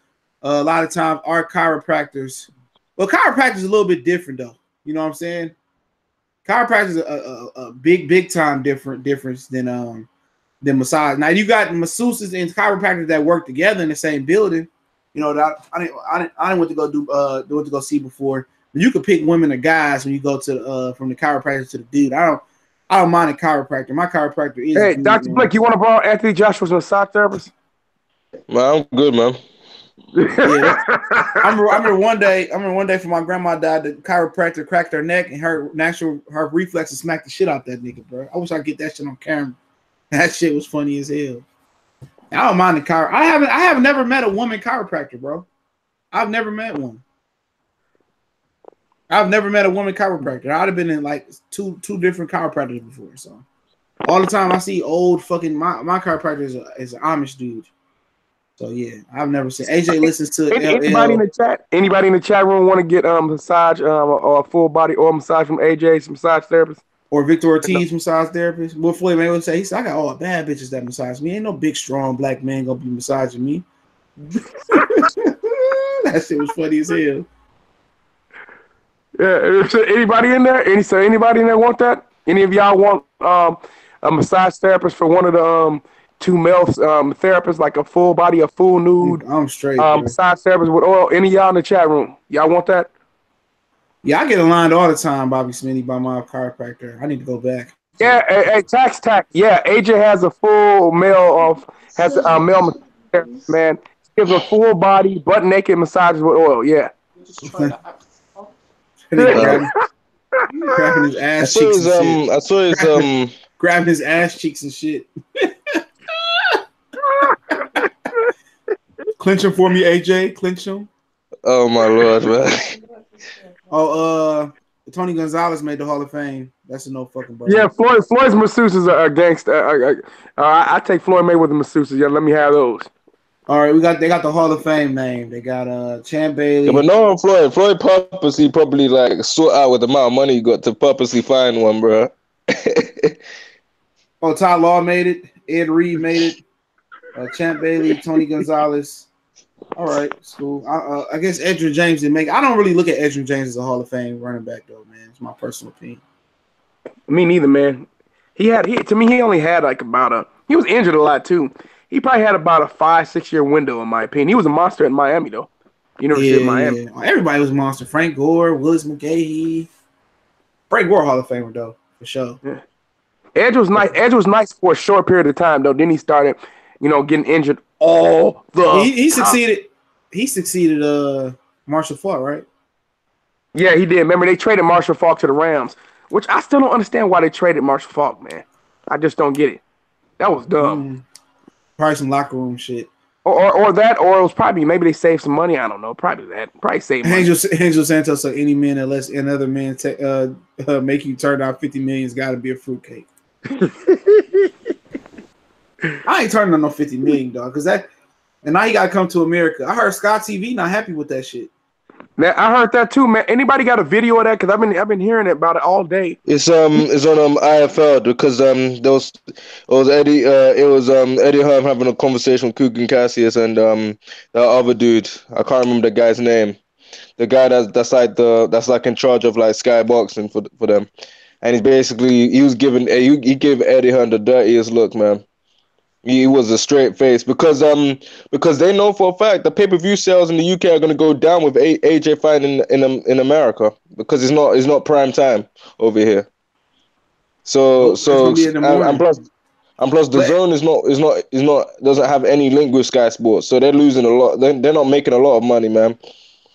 a lot of times are chiropractors. Well, chiropractors is a little bit different though. You know what I'm saying? Chiropractor is a big time difference than massage. Now you got masseuses and chiropractors that work together in the same building. That I didn't want to go went to go see before. But you could pick women or guys when you go to from the chiropractor to the dude. I don't mind a chiropractor. My chiropractor is. Hey, Dr. Blake, you want to borrow Anthony Joshua's massage therapist? Man, I'm good, man. Yeah, I remember one day for my grandma died, the chiropractor cracked her neck and her reflexes smacked the shit out that nigga, bro. I wish I could get that shit on camera. That shit was funny as hell. I don't mind the I haven't never met a woman chiropractor, bro. I've never met one. I've never met a woman chiropractor. I'd have been in like two different chiropractors before. So all the time I see old fucking my chiropractor is an Amish dude. So yeah, I've never seen AJ listens to anybody in the chat. Anybody in the chat room want to get massage or a full body oil massage from AJ's massage therapist or Victor Ortiz massage therapist. What Floyd Mayweather say? He said, "I got all the bad bitches that massage me. Ain't no big strong black man gonna be massaging me." That shit was funny as hell. Yeah, anybody in there? Anybody in there want that? Any of y'all want a massage therapist for one of the two male therapists, like a full body, a full nude? I'm straight. Massage therapist with oil. Any of y'all in the chat room? Y'all want that? Yeah, I get aligned all the time, Bobby Smitty, by my chiropractor. I need to go back. Yeah, hey, tax. Yeah, AJ has a full male male massage therapist, man. Gives a full body, butt naked massages with oil. Yeah. Grabbing his ass cheeks and shit. I saw his grabbing his ass cheeks and shit. Clinch him for me, AJ. Clinch him. Oh my lord, man. Oh, Tony Gonzalez made the Hall of Fame. That's a no fucking bro. Yeah, Floyd's masseuses are gangster. I take Floyd Mayweather masseuses. Yeah, let me have those. All right, they got the Hall of Fame name. They got Champ Bailey. Yeah, but no, Floyd purposely probably like sort out with the amount of money he got to purposely find one, bro. Oh, Todd Law made it. Ed Reed made it. Champ Bailey, Tony Gonzalez. All right, it's cool. I guess Edgerrin James didn't make it. I don't really look at Edgerrin James as a Hall of Fame running back, though, man. It's my personal opinion. Me neither, man. He only had like he was injured a lot too. He probably had about a 5-6 year window, in my opinion. He was a monster in Miami, though. University of Miami. Yeah. Everybody was a monster. Frank Gore, Willis McGahee. Frank Gore, Hall of Famer, though, for sure. Yeah. Edge was nice. Edge was nice for a short period of time, though. Then he started, getting injured all the He succeeded. He succeeded Marshall Faulk, right? Yeah, he did. Remember, they traded Marshall Faulk to the Rams, which I still don't understand why they traded Marshall Faulk, man. I just don't get it. That was dumb. Probably some locker room shit. Or that, or it was probably maybe they saved some money. I don't know. Probably that. Probably saved money. Angel Santos said any man that lets another man make you turn down $50 million has got to be a fruitcake. I ain't turning on no $50 million, dog. And now he got to come to America. I heard Scott TV not happy with that shit. Man, I heard that too, man. Anybody got a video of that? Because I've been hearing about it all day. It's on IFL because Eddie Hearn having a conversation with Kugan Cassius and the other dude. I can't remember the guy's name. The guy that's like in charge of like Sky Boxing for them, and he gave Eddie Hearn the dirtiest look, man. He was a straight face because they know for a fact the pay-per-view sales in the UK are going to go down with AJ fighting in America because it's not prime time over here. So and plus the zone is not doesn't have any link with Sky Sports, so they're losing a lot. They're not making a lot of money, man.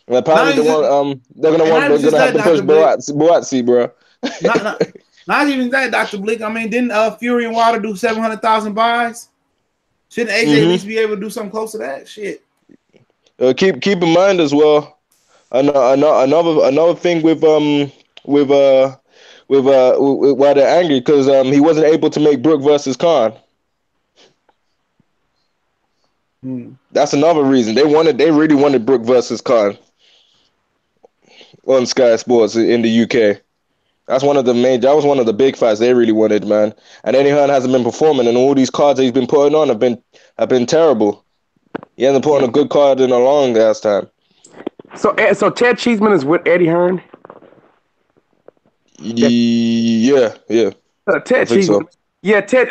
And apparently they're gonna have to push Boatsi, bro. Not even that, Dr. Blick. I mean, didn't Fury and Wilder do 700,000 buys? Shouldn't AJ at least be able to do something close to that? Shit. Keep in mind as well. Another thing with why they're angry because he wasn't able to make Brook versus Khan. That's another reason they really wanted Brook versus Khan on Sky Sports in the UK. That was one of the big fights they really wanted, man. And Eddie Hearn hasn't been performing, and all these cards that he's been putting on have been terrible. He hasn't put on a good card in a long ass time. So Ted Cheeseman is with Eddie Hearn? Yeah. Ted Cheeseman. So. Yeah, Ted.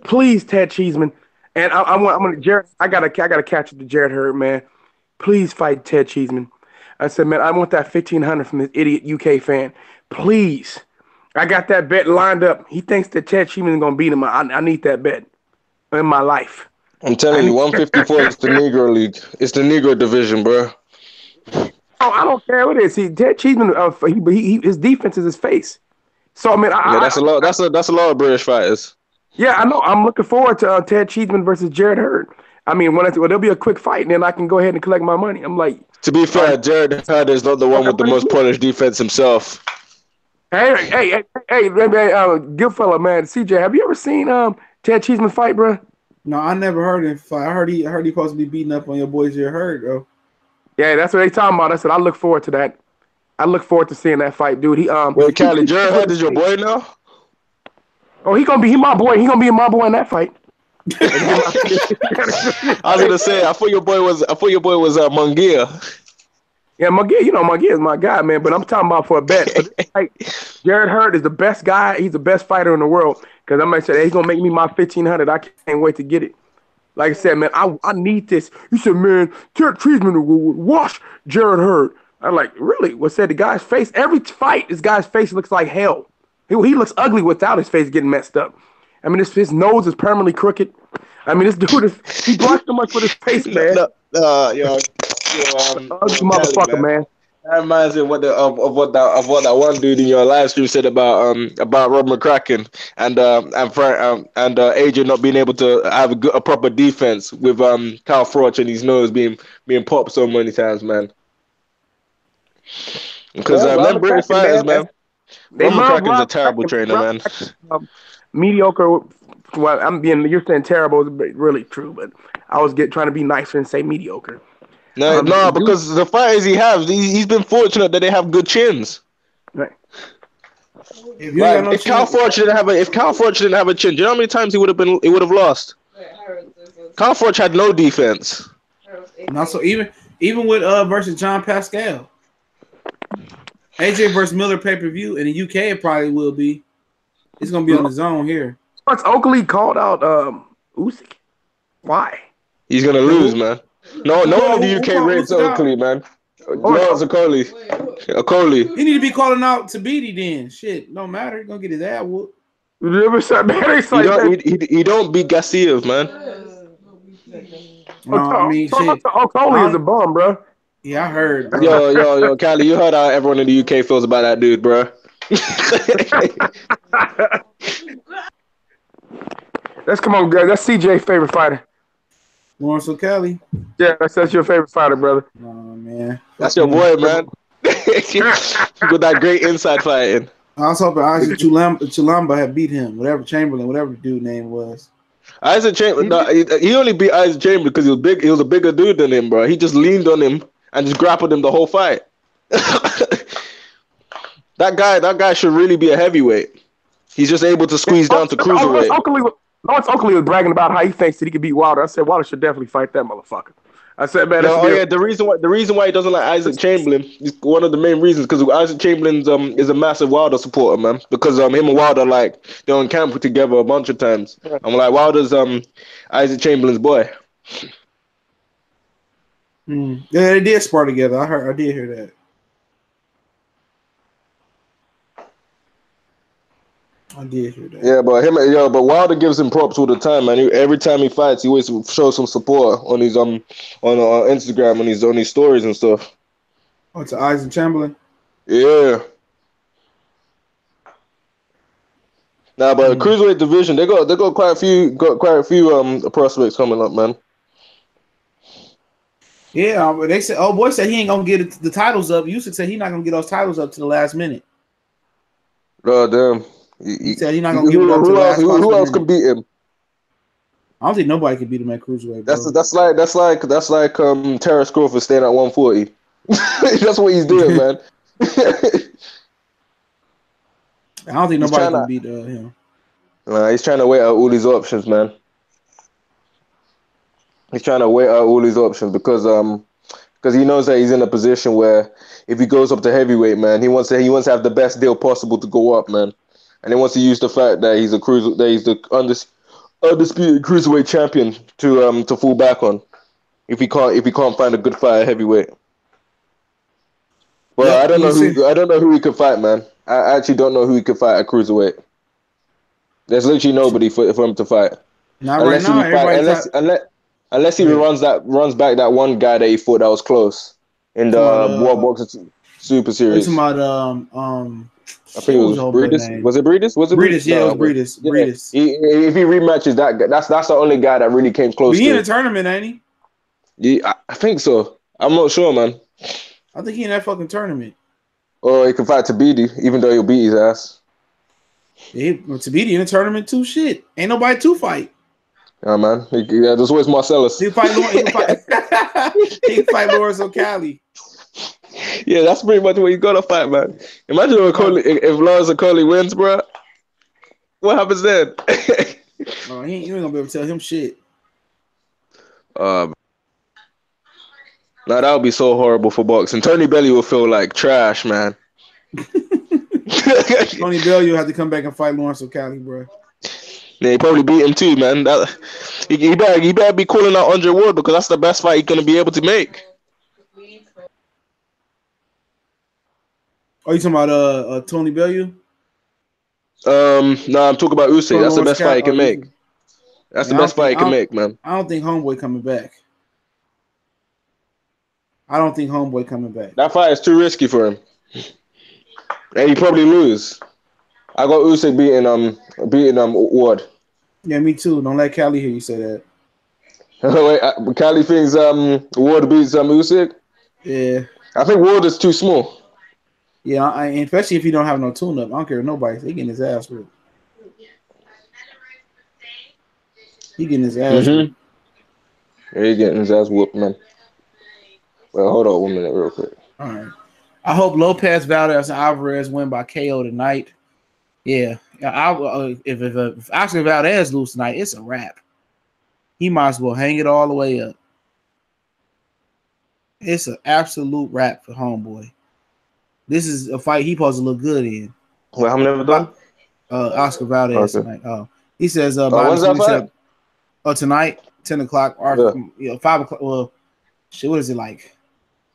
Please, Ted Cheeseman. And I'm gonna Jared. I gotta catch up to Jared Hurd, man. Please fight Ted Cheeseman. I said, man, I want that 1,500 from this idiot UK fan. Please. I got that bet lined up. He thinks that Ted Cheeseman is gonna beat him. I need that bet in my life. I'm telling you, 154 is the Negro League. It's the Negro division, bro. Oh, I don't care what it is. See, Ted Cheeseman, his defense is his face. So I mean, that's a lot. That's a lot of British fighters. Yeah, I know. I'm looking forward to Ted Cheeseman versus Jared Hurd. I mean, there'll be a quick fight, and then I can go ahead and collect my money. I'm like, To be fair, Jared Hurd is not the one with the most polished defense himself. hey, good fella, man. CJ, have you ever seen Ted Cheeseman fight, bro? No, I never heard him fight. I heard he supposed to be beating up on your boy Jared Hurd, though. Yeah, that's what they talking about. I said I look forward to that. I look forward to seeing that fight, dude. Wait, Cali, Jared Hurd is your boy now? Oh, he my boy. He gonna be my boy in that fight. I was gonna say, I thought your boy was Mungia. Yeah, Mungia is my guy, man. But I'm talking about for a bet. Jared Hurd is the best guy. He's the best fighter in the world. Because I'm gonna say he's gonna make me my 1,500. I can't wait to get it. Like I said, man, I need this. You said, man, Ted Cheeseman will wash Jared Hurd. I'm like, really? What said the guy's face? Every fight, this guy's face looks like hell. He looks ugly without his face getting messed up. I mean, his nose is permanently crooked. I mean, this dude he blocks so much with his face, man. Ugly motherfucker, man. That reminds me of what that one dude in your live stream said about Rob McCracken and AJ not being able to have a proper defense with Kyle Froch and his nose being popped so many times, man. Because them British fighters, man. Rob McCracken's a terrible trainer, man. Mediocre. Well, you're saying terrible is really true, but I was trying to be nicer and say mediocre. No, because the fighters he's been fortunate that they have good chins. Right. If Kyle Froch didn't have a chin, do you know how many times he would have lost? Kyle Froch had no defense. And also, even with versus John Pascal, AJ versus Miller pay-per-view in the UK, it probably will be. It's gonna be on the zone here. What's Oakley called out Usyk? Why? He's gonna lose, man. No one in the UK rates Oakley, man. No, it's Oakley. He need to be calling out Tabiti then. Shit, no matter. He's gonna get his ass whooped. You ever said, man? He don't beat Gassiev, man. No, I mean, shit. Oakley is a bum, bro. Yeah, I heard. Bro. Yo, Callie, you heard how everyone in the UK feels about that dude, bro. Come on, guys. That's CJ's favorite fighter. Lawrence O'Kelly. Yeah, that's your favorite fighter, brother. Oh man, that's your boy, man. With that great inside fighting. I was hoping Isaac Chulamba had beat him, whatever the dude name was. Isaac Chamberlain. He only beat Isaac Chamberlain because he was big. He was a bigger dude than him, bro. He just leaned on him and just grappled him the whole fight. That guy should really be a heavyweight. He's just able to squeeze down to cruiserweight. Lawrence Oakley was bragging about how he thinks that he could beat Wilder. I said Wilder should definitely fight that motherfucker. I said, man, the reason why he doesn't like Isaac Chamberlain is one of the main reasons because Isaac Chamberlain is a massive Wilder supporter, man. Because him and Wilder they're on camp together a bunch of times. I'm like Wilder's Isaac Chamberlain's boy. Yeah, they did spar together. I did hear that. I did hear that. Yeah, but Wilder gives him props all the time, man. Every time he fights, he always shows some support on his on Instagram, on his stories and stuff. Oh, to Isaac Chamberlain. Yeah. Nah, but cruiserweight division, they got quite a few prospects coming up, man. Yeah, they said. Oh, boy said he ain't gonna get the titles up. Usyk said he's not gonna get those titles up to the last minute. Oh damn. He said he's not gonna give it up to the last minute. Who else could beat him? I don't think nobody could beat him at cruiserweight. Bro. That's like Terrence Crawford staying at 140. That's what he's doing, man. I don't think nobody can beat him. He's trying to weigh out all his options, man. He's trying to weigh out all his options because he knows that he's in a position where if he goes up to heavyweight, man, he wants to have the best deal possible to go up, man, and he wants to use the fact that he's the undisputed cruiserweight champion to fall back on if he can't find a good fight at heavyweight. But yeah, I don't know who he could fight, man. I actually don't know who he could fight at cruiserweight. There's literally nobody for him to fight. Not right now. Unless he runs back that one guy that he thought that was close in the World Boxing. Super What serious. you talking about? I think it was Breedis. Was it Breedis? Was it Breedis? Yeah, it was No, Breedis. yeah. Breedis. If he rematches that's the only guy that really came close But he to in a it. tournament, ain't he? Yeah, I think so. I'm not sure, man. I think he in that fucking tournament. Or he can fight Tabidi, even though he'll beat his ass. Yeah, Tabidi in the tournament too. Shit, ain't nobody to fight. Yeah, man. Yeah, there's always Marcellus. He can fight. He can fight. He can fight Lawrence O'Calley. Yeah, that's pretty much what you gotta fight, man. Imagine if Lawrence O'Calley wins, bro. What happens then? Oh, you ain't gonna be able to tell him shit. Now that would be so horrible for boxing. Tony Belly will feel like trash, man. Tony Bellew had to come back and fight Lawrence O'Calley, bro. Yeah, he probably beat him too, man. He better be calling out Andre Ward because that's the best fight he's gonna be able to make. Oh, you talking about Tony Bellew? No, I'm talking about Usyk. That's the best fight he can make. That's the best fight he can make, man. I don't think Homeboy coming back. I don't think Homeboy coming back. That fight is too risky for him, and he probably lose. I got Usyk beating Ward. Yeah, me too. Don't let Cali hear you say that. Wait, Cali thinks Ward beats Usyk. Yeah, I think Ward is too small. Yeah, especially if he don't have no tune-up. I don't care if nobody. He getting his ass whipped. He getting his ass whipped. Yeah, he getting his ass whooped, man. Well, hold on 1 minute real quick. All right. I hope Lopez, Valdez, and Alvarez win by KO tonight. Yeah. If Oscar Valdez lose tonight, it's a wrap. He might as well hang it all the way up. It's an absolute wrap for Homeboy. This is a fight he supposed to look good in. Well, how many have done? Oscar Valdez tonight. Oh, he says. When's that fight? Tonight, 10 o'clock. Or 5 o'clock. Well, shit. What is it like?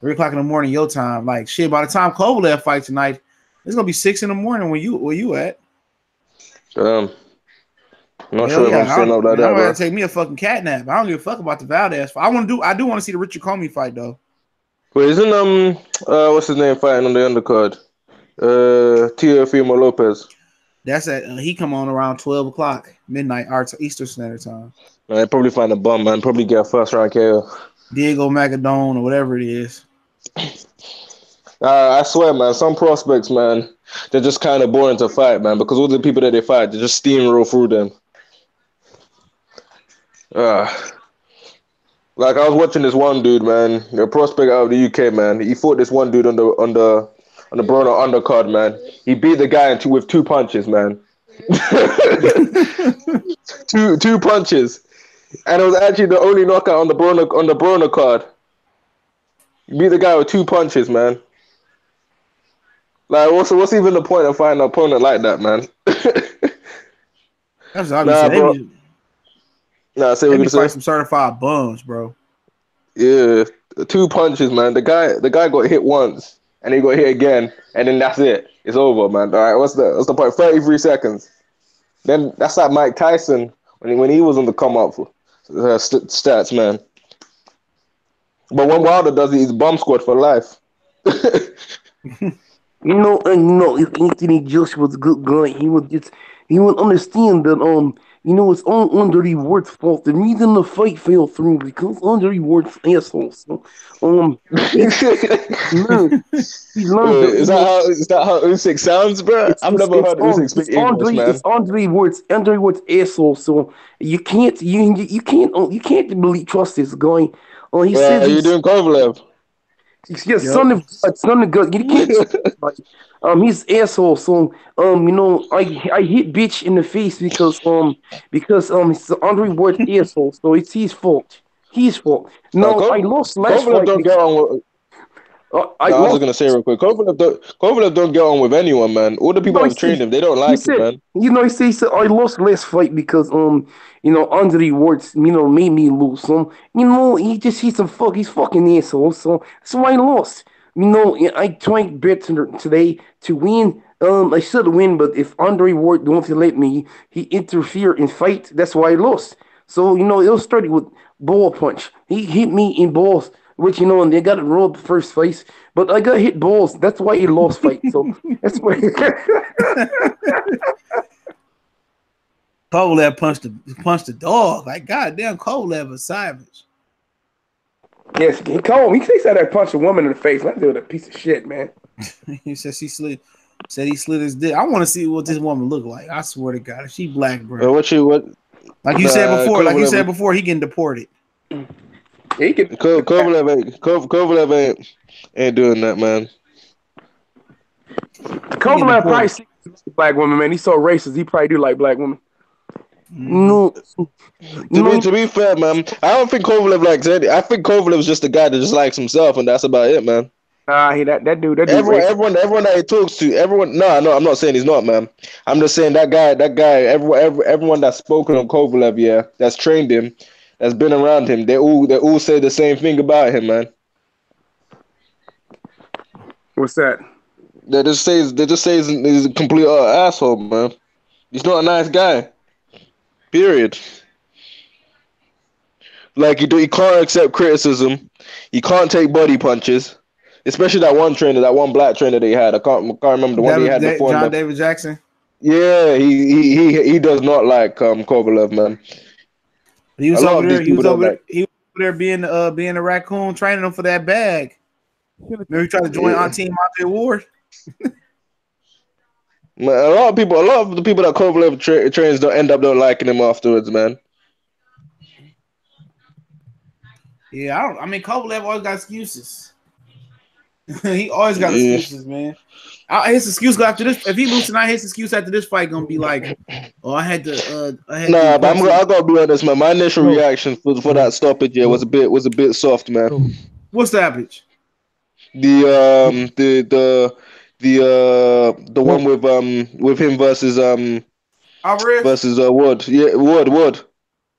3 o'clock in the morning your time. Like shit. By the time Kovalev fight tonight, it's gonna be 6 in the morning. Where you at? I'm not sure if I'm staying up like that. I'm gonna take me a fucking cat nap. I don't give a fuck about the Valdez fight. I do want to see the Richard Comey fight though. Wait, isn't what's his name fighting on the undercard? Teofimo Lopez. That's he come on around 12 o'clock midnight Eastern Standard Time. I probably find a bum, man. Probably get a first round KO. Diego Magadone or whatever it is. I swear, man. Some prospects, man, they're just kind of boring to fight, man. Because all the people that they fight, they just steamroll through them. Like I was watching this one dude, man, a prospect out of the UK, man. He fought this one dude on the Broner undercard, man. He beat the guy with 2 punches, man. two punches, and it was actually the only knockout on the Broner card. He beat the guy with 2 punches, man. Like, what's even the point of fighting an opponent like that, man? That's obviously bro. Say we're gonna fight some certified bums, bro. Yeah, 2 punches, man. The guy got hit once, and he got hit again, and then that's it. It's over, man. All right, what's the point? 33 seconds. Then that's like Mike Tyson when he was on the come up for stats, man. But when Wilder does it, he's bomb squad for life. Anthony Joshua's a good guy. He would understand that it's all Andre Ward's fault. The reason the fight fell through because Andre Ward's asshole. So, Is that how Usyk sounds, bro? I've never heard Usyk speak English, man. It's Andre Ward's asshole. So you can't trust this guy. He says you're doing Kovalev. Yes, son of God. You can't. He's asshole. So, I hit bitch in the face because it's Andre Ward's asshole. So it's his fault. His fault. No, I lost last Kovalev fight. Don't get on with. I was gonna say real quick. Kovalev don't get on with anyone, man. All the people that trained him, they don't like him, man. He said I lost last fight because Andre Ward made me lose. He's fucking asshole. So that's why I lost. I tried better today to win. I should win, but if Andre Ward don't let me, he interfere in fight. That's why I lost. So it started with ball punch. He hit me in balls. which and they got it wrong the first fight, but I got hit balls. That's why he lost fight. So that's why. Kovalev punched the dog. Like goddamn, Kovalev a savage. Yes, he called him. He said that punch a woman in the face. That dude a piece of shit, man. He said he slid his dick. I want to see what this woman look like. I swear to God, if she black, bro. What? Like you said before, he getting deported. Yeah, he could. Kovalev ain't doing that, man. Kovalev probably sees black women, man. He's so racist. He probably do like black women. No. To be fair, man, I don't think Kovalev likes any. I think Kovalev's just a guy that just likes himself, and that's about it, man. That dude. Everyone that he talks to, everyone. No, I'm not saying he's not, man. I'm just saying that guy. Everyone that's spoken on Kovalev, yeah, that's trained him, that's been around him. They all say the same thing about him, man. What's that? They just say he's a complete asshole, man. He's not a nice guy. Period. Like he can't accept criticism. He can't take body punches. Especially that one black trainer they had. I can't remember the one they had before. John David Jackson. Yeah, he does not like Kovalev, man. He was over there being a raccoon, training him for that bag. Remember he tried to join on Team Andre Ward. Man, a lot of the people that Kovalev trains don't liking him afterwards, man. Yeah, Kovalev always got excuses. He always got excuses, man. His excuse after this, if he loses tonight, his excuse after this fight gonna be like, "Oh, I had to." I gotta be honest, man. My initial reaction for that stoppage was a bit soft, man. What stoppage? The one with him versus Alvarez? versus Wood. Yeah, Wood.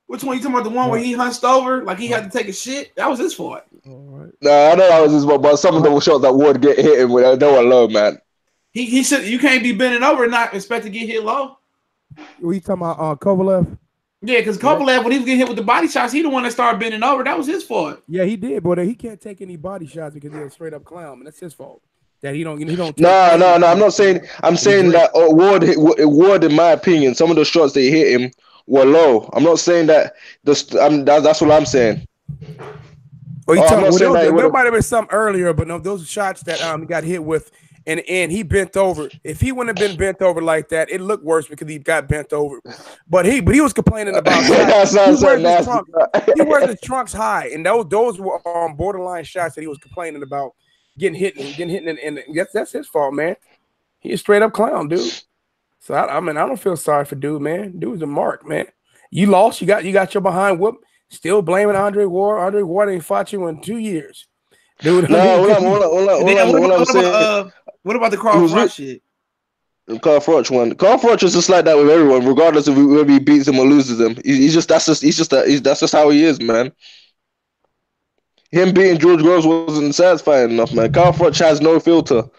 Which one you talking about? The one where he hunched over like he had to take a shit? That was his fault. Right. Nah, I know that was his fault, but some of the shots that Wood get hit him with, they were low, man. He should. You can't be bending over and not expect to get hit low. What you talking about, Kovalev? Yeah, because Kovalev, when he was getting hit with the body shots, he the one that started bending over. That was his fault. Yeah, he did, but he can't take any body shots because he's a straight up clown, and that's his fault. That he don't. No. I'm not saying. I'm saying that Ward, in my opinion, some of the shots that hit him were low. I'm not saying that. That's what I'm saying. There might have been some earlier, but no, those shots that he got hit with, and he bent over. If he wouldn't have been bent over like that, it looked worse because he got bent over. But he was complaining about he wears his trunks high, and those were borderline shots that he was complaining about getting hit, and that's his fault, man. He's a straight up clown, dude. So I don't feel sorry for dude, man. Dude's a mark, man. You lost, you got your behind whoop. Still blaming Andre Ward. Andre Ward ain't fought you in 2 years. Dude, what about the Carl Froch shit? Carl Froch one. Carl Froch is just like that with everyone, regardless of whether he beats them or loses them. That's just how he is, man. Him beating George Groves wasn't satisfying enough, man. Carl Froch has no filter.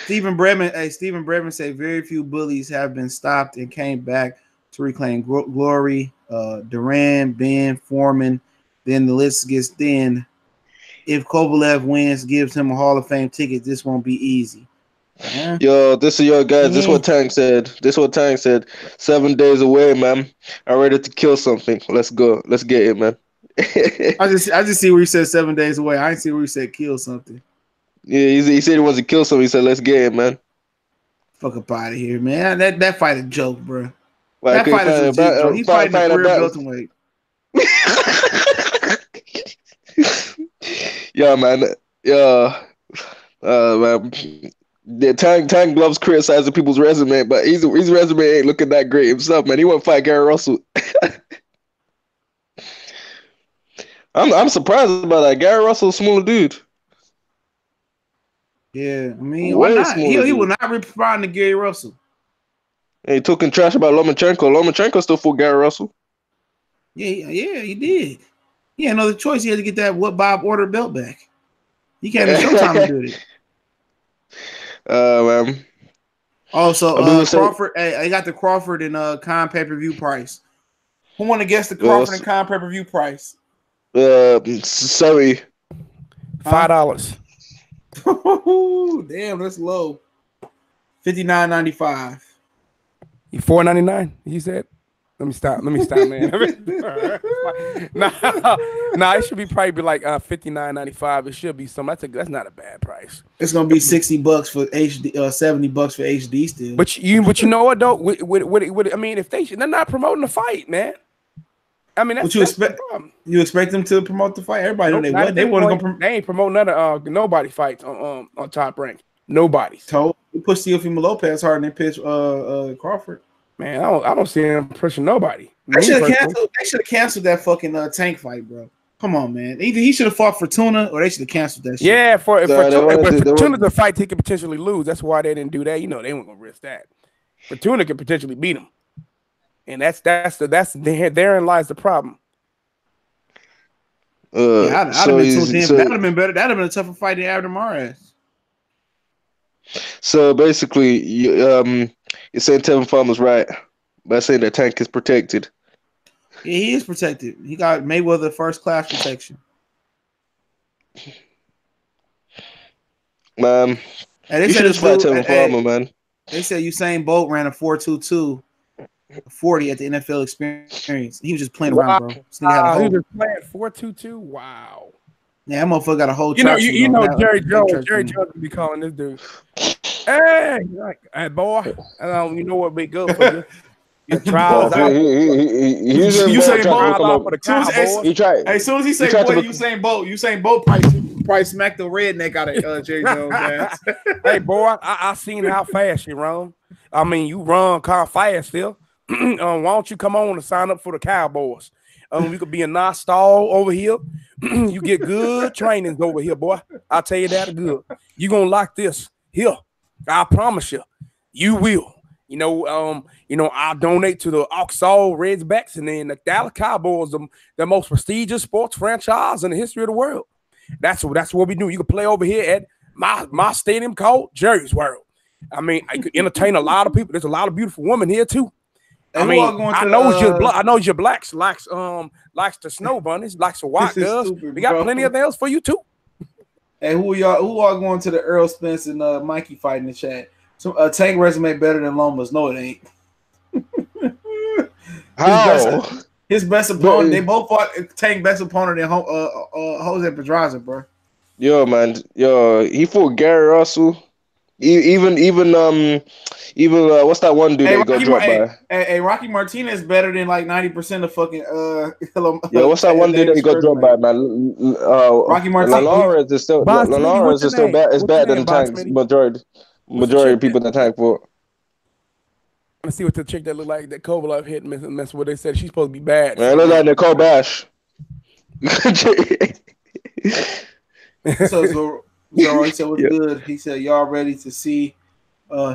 Stephen Bredman said very few bullies have been stopped and came back to reclaim glory. Duran, Ben, Foreman, then the list gets thin. If Kovalev wins, gives him a Hall of Fame ticket, this won't be easy. Yeah. Yo, this is your guys. This is what Tank said. 7 days away, man. I'm ready to kill something. Let's go. Let's get it, man. I just see where he said 7 days away. I didn't see where he said kill something. Yeah, he said he wants to kill something. He said, let's get it, man. Fuck up out of here, man. That fight a joke, bro. Why, that fight is a joke. He's fighting the career welterweight. Yeah, man. Yeah. Man. The Tank loves criticizing people's resume, but his resume ain't looking that great himself, man. He won't fight Gary Russell. I'm surprised about that. Gary Russell's a smaller dude. Yeah, I mean, why not? He will not respond to Gary Russell. And he talking trash about Lomachenko. Lomachenko still fought Gary Russell. Yeah, he did. He had no other choice. He had to get that what Bob ordered belt back. He can't have Showtime to do it. Man. Also, Crawford. Hey, I got the Crawford and Con pay-per-view price. Who want to guess the Crawford and Con pay-per-view price? Sorry. $5. Damn, that's low. $59.95. $4.99. You said. Let me stop, man. nah, it should be probably like $59.95. It should be some. That's not a bad price. It's gonna be $60 for HD, $70 for HD still. But you know what though? I mean, if they're not promoting the fight, man. I mean, that's, what you expect? You expect them to promote the fight? Everybody know they want to go. They ain't promoting nobody fights on Top Rank. Nobody. They push Teofimo Lopez harder than pitch Crawford. Man, I don't see him pushing nobody. They should have canceled that fucking Tank fight, bro. Come on, man. Either he should have fought Fortuna or they should have canceled that shit. Yeah, Fortuna's a fight he could potentially lose. That's why they didn't do that. You know, they weren't gonna risk that. Fortuna could potentially beat him, and therein lies the problem. That'd have been better. That'd have been a tougher fight than Abner Mares. So basically, you're saying Tevin Farmer's right by saying that Tank is protected. Yeah, he is protected. He got Mayweather first class protection. Man, you should just fight Tevin Farmer, man. They said Usain Bolt ran a 4.22 40 at the NFL Experience. He was just playing around, bro. He was just playing 4.22. Wow. Yeah, that motherfucker got a whole. You know, Jerry Jones. Jerry Jones would be calling this dude. Hey, boy. You know what be good for you. Your trials out. Usain Bolt for the Cowboys. He tried. As soon as he say boy, Usain Bolt probably smacked the redneck out of Jerry Jones' ass. Hey, boy, I seen how fast you run. I mean, you run kind of fast still. Why don't you come on and sign up for the Cowboys? We could be a nice stall over here. You get good trainings over here, boy. I'll tell you that good. You're gonna like this here. I promise you, you will. You know, I'll donate to the Oxall Redbacks and then the Dallas Cowboys, the most prestigious sports franchise in the history of the world. That's what we do. You can play over here at my stadium called Jerry's World. I mean, I could entertain a lot of people. There's a lot of beautiful women here too. I mean, I know your blacks likes the snow bunnies, likes the white girls. We got plenty of those for you too. Hey, who are going to the Earl Spence and Mikey fight in the chat? So Tank resume better than Loma's. No, it ain't. How? His best opponent. They both fought Tank best opponent than Jose Pedraza, bro. Yo, man. Yo, he fought Gary Russell. Even what's that one dude that got dropped by? Hey, Rocky Martinez better than like 90% of fucking yeah, what's that one dude that got dropped by, man? Rocky Martinez. Lawrence is still bad. It's better than Tank's majority of people that Tank fought. Let's see what the chick that looked like that Kovalev hit and mess what they said she's supposed to be bad. Man, look like Nicole Bash. So he said what's good. He said y'all ready to see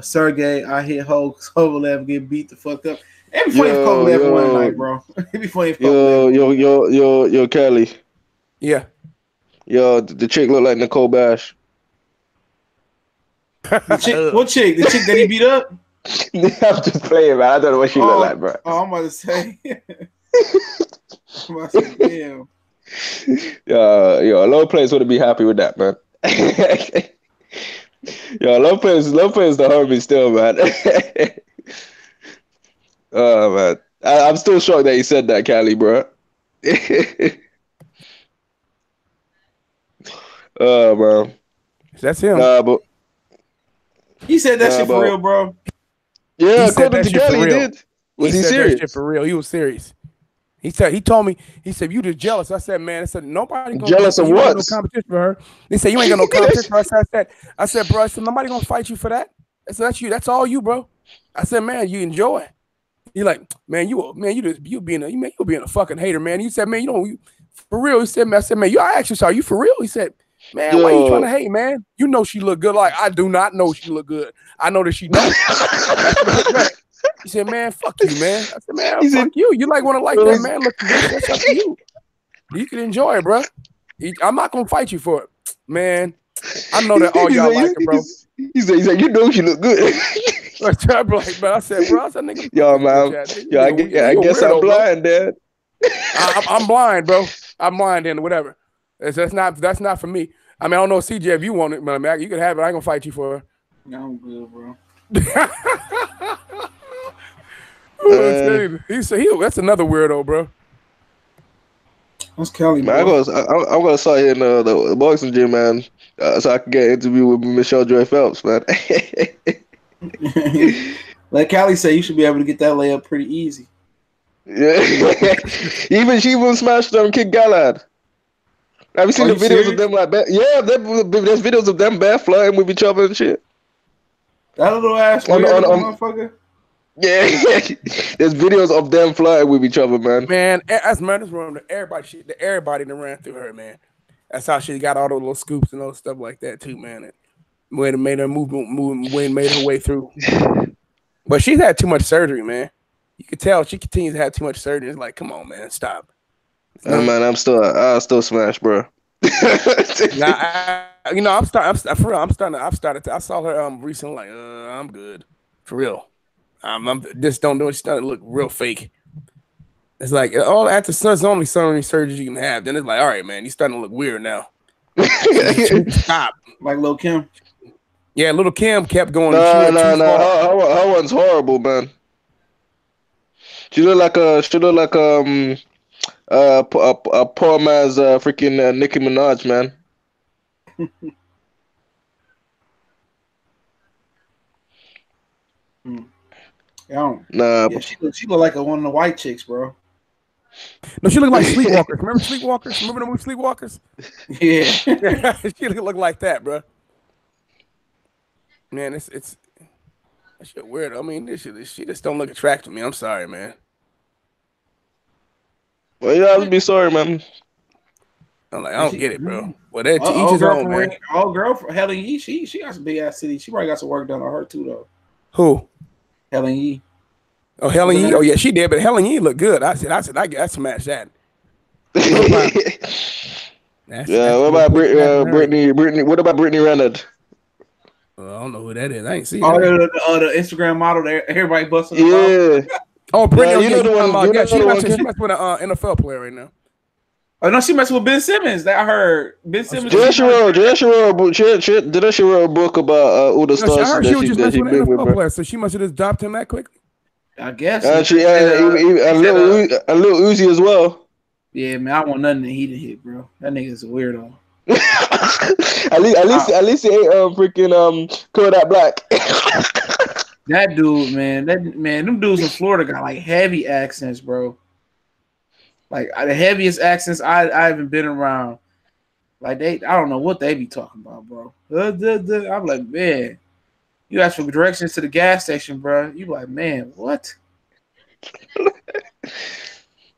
Sergey I hit Kovalev get beat the fuck up. It'd be funny if Kovalev won tonight, bro. It'd be funny if Kovalev yo, Kelly. Yeah. Yo, the chick looked like Nicole Bash. What chick? The chick that he beat up? I'm just playing, man. I don't know what she look like, bro. Oh, I'm about to say. Damn. Yo, low players would be happy with that, man. Yo, low players the homie still, man. Oh man, I'm still shocked that he said that, Cali, bro. Oh man, that's him. But he said that shit for real, bro. Yeah, according to Cali, he did. Was he serious? That shit for real. He was serious. He told me, you just jealous. I said, man, nobody gonna jealous of what? No competition for her. He said, you ain't got no competition for her. I said, bro, nobody gonna fight you for that. I said, that's you. That's all you, bro. I said, man, you enjoy. He like, man, you being a fucking hater, man. He said, man, you for real. He said, man, I said, man, I actually saw you for real. He said, man, why you trying to hate, man? You know she look good. Like I do not know she look good. I know that she don't. He said, man, fuck you, man. I said, man, fuck you. You like want to like that, man. Look, that's up to you. You can enjoy it, bro. I'm not going to fight you for it. Man, I know that all y'all like it, bro. He said, you know she look good. I said, bro, nigga. Yo, man. Yo, I guess I'm blind, Dad. I'm blind, bro. I'm mine then, whatever. That's not for me. I mean, I don't know, CJ, if you want it, man, you can have it. I ain't gonna fight you for it. No, I'm good, bro. That's another weirdo, bro. That's Kelly, Man, bro. I'm gonna start hitting the boxing gym, man, so I can get an interview with Michelle Joy Phelps, man. Like Callie said, you should be able to get that layup pretty easy. Yeah, she even smashed Kid Galad. Have you seen the videos of them like that? Yeah, there's videos of them bare flirting with each other and shit. That little ass motherfucker. Yeah, there's videos of them flirting with each other, man. Man, that's wrong. Everybody that ran through her, man. That's how she got all those little scoops and those stuff like that too, man. When it made her made her way through. But she's had too much surgery, man. You can tell she continues to have too much surgery. It's like, come on, man, stop. Man, I'll still smash, bro. Yeah, I'm starting. I saw her recently. Like, I'm good for real. I'm just don't do it. She's starting to look real fake. It's like after there's only so many surgeries you can have. Then it's like, all right, man, you're starting to look weird now. Stop. Like Lil Kim. Yeah, Little Kim kept going. No. Her one's horrible, man. She look like a poor man's freaking Nicki Minaj, man. She look like one of the white chicks, bro. No, she looked like Sleepwalkers. Remember Sleepwalkers? Remember the movie Sleepwalkers? Yeah. She looked like that, bro. Man, it's that shit weird. I mean, she just don't look attractive to me. I'm sorry, man. Well, you have to be sorry, man. I'm like, I don't get it, bro. Well, each his own, man. Girl from Helen Yee, she got some big ass city. She probably got some work done on her too, though. Who? Helen Yee. Oh, Helen Yee. Oh, yeah, she did, but Helen Yee looked good. I said, I smashed that. What about Brittany? What about Brittany Renard? I don't know who that is. I ain't seen the Instagram model there. Everybody busting. Yeah. Oh, Brittany, you know the one. Yeah, she messed with an NFL player right now. Oh no, she messed with Ben Simmons. That I heard. Ben Simmons. She wrote a book about all the stars. I heard she was just messing with an NFL player, so she must have just dropped him that quickly. I guess. She had a little Uzi as well. Yeah, man, I want nothing that he didn't hit, bro. That nigga's a weirdo. at least he ain't freaking Kodak Black. That dude, man, them dudes in Florida got like heavy accents, bro. Like the heaviest accents I haven't been around. Like I don't know what they be talking about, bro. I'm like, man, you ask for directions to the gas station, bro. You like, man, what?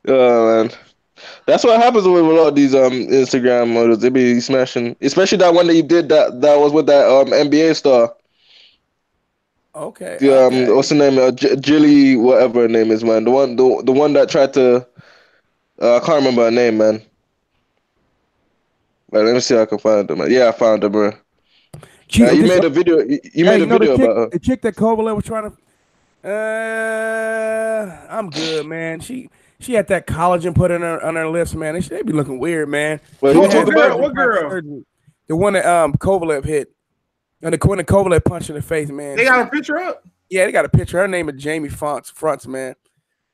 Oh man, that's what happens with a lot of these Instagram models. They be smashing, especially that one that you did that was with that NBA star. Okay. What's the name? Jilly, whatever her name is, man. The one that tried to. I can't remember her name, man. But let me see if I can find her, man. Yeah, I found her, bro. You made a video. You made a video about her. The chick that Kovalev was trying to. I'm good, man. She had that collagen put on her lips, man. They be looking weird, man. What girl? The one that Kovalev hit. And the one that Kovalev punched in the face, man. They got a picture up? Yeah, they got a picture. Her name is Jamie Fronts, man.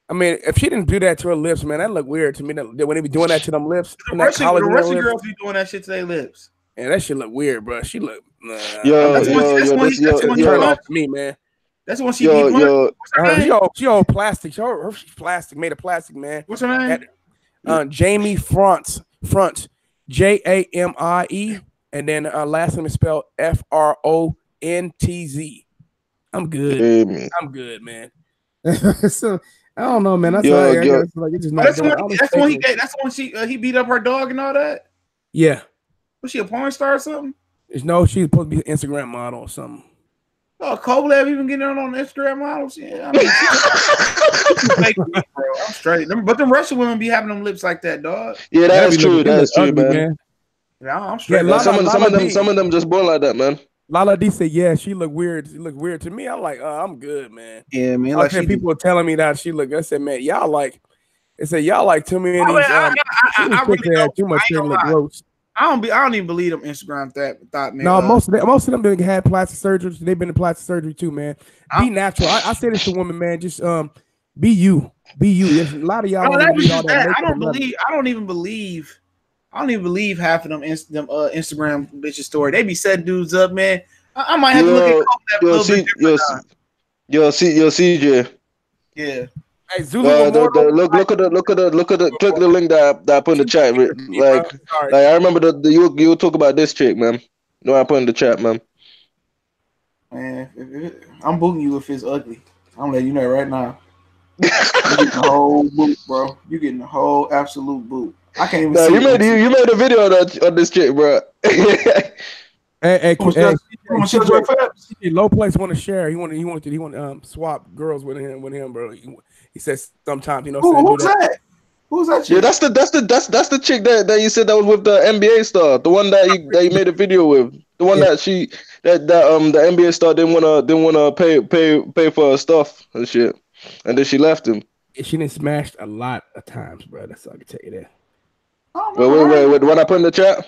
I mean, if she didn't do that to her lips, man, that look weird to me. When they be doing that to them lips, the Russian girls be doing that shit to their lips. Yeah, that shit look weird, bro. She look. That's one turn off to me, man. That's when she she old plastic. She's plastic, made of plastic, man. What's her name? Jamie Fronts, Jamie, and then last name is spelled Frontz. I'm good. I'm good, man. So I don't know, man. That's when he beat up her dog and all that. Yeah. Was she a porn star or something? No, she's supposed to be an Instagram model or something. Oh, Kovalev even getting on Instagram models? Yeah, I mean, bro, I'm straight. But them Russian women be having them lips like that, dog. Yeah, that's true. That's true, man. Yeah, I'm straight. Yeah, some of them just born like that, man. Lala D said, "Yeah, she looked weird. She looked weird to me." I'm like, "I'm good, man." Yeah, man. Like people were telling me that she looked. I said, "Man, y'all like They say y'all like too many. I really don't. Too much thing look gross. I don't even believe them Instagram thought, man. No, most of them been had plastic surgery. They've been in plastic surgery too, man. Be natural. I say this to women, man. Just be you. Be you. There's a lot of y'all. I don't even believe half of them Instagram bitches story. They be setting dudes up, man. I might have to look at that a little bit different. Yo, CJ. Yeah. Hey, Zulu, look at the click the link that I put in the chat. Like I remember you talk about this chick, man. No, I put in the chat, man. Man, I'm booting you if it's ugly. I'm letting you know right now. You getting the whole boot, bro. You getting the whole absolute boot. I can't even. You made a video on this chick, bro. Hey, Low Place want to share. He want to swap girls with him, bro. He says sometimes, you know. Who's that? Who's that chick? Yeah, that's the chick that you said that was with the NBA star, the one that you made a video with, the one that the NBA star didn't wanna pay for her stuff and shit, and then she left him. She didn't smash a lot of times, bro. That's all I can tell you that. Wait, what I put in the chat?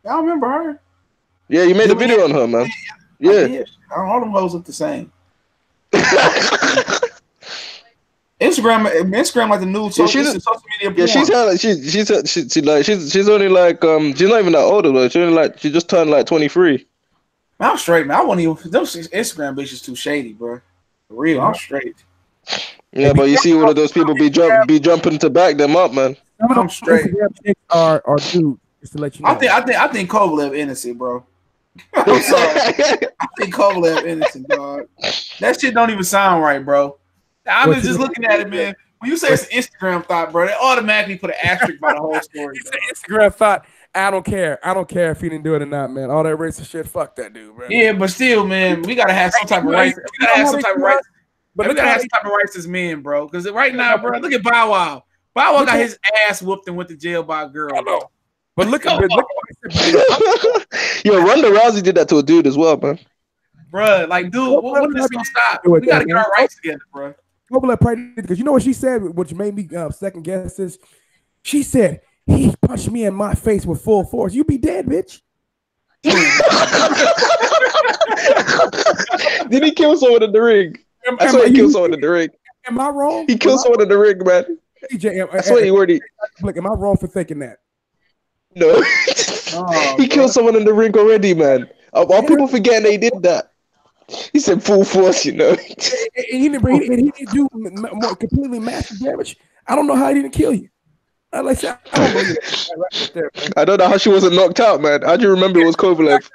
I don't remember her. Yeah, you made a video on her, man. Yeah. All them hoes look the same. Instagram like the new social media. Yeah, she's only like she's not even that old, but she just turned like 23. I'm straight, man. I won't even. Those Instagram bitches too shady, bro. For real, I'm straight. Yeah, but you see one of those people be jumping to back them up, man. I'm straight. Are dude, just to let you know. I think Kovalev innocent, bro. I'm sorry. I think Kovalev innocent, dog. That shit don't even sound right, bro. I was just looking at it, man. When you say it's an Instagram thought, bro, they automatically put an asterisk by the whole story. It's an Instagram thought. I don't care. I don't care if he didn't do it or not, man. All that racist shit, fuck that dude, bro. Yeah, but still, man, we gotta have some type of rights. We gotta have some type of rights. But we gotta have some type of rights as men, bro. Because right now, bro, look at Bow Wow. Bow Wow got his ass whooped and went to jail by a girl. Bro. But look at Yo, Ronda Rousey did that to a dude as well, man. Bro, like, dude, when is this gonna stop? We gotta get our rights together, bro. Because you know what she said, which made me second guess this. She said, he punched me in my face with full force. You be dead, bitch. Did he kill someone in the ring? I swear he killed someone in the ring. Am I wrong? He killed someone in the ring, man. I swear he already. Look, am I wrong for thinking that? No. He killed someone in the ring already, man. All people forgetting they did that. He said full force, you know. He didn't do more completely massive damage. I don't know how he didn't kill you. I don't believe it. I don't know how she wasn't knocked out, man. How do you remember it was Kovalev?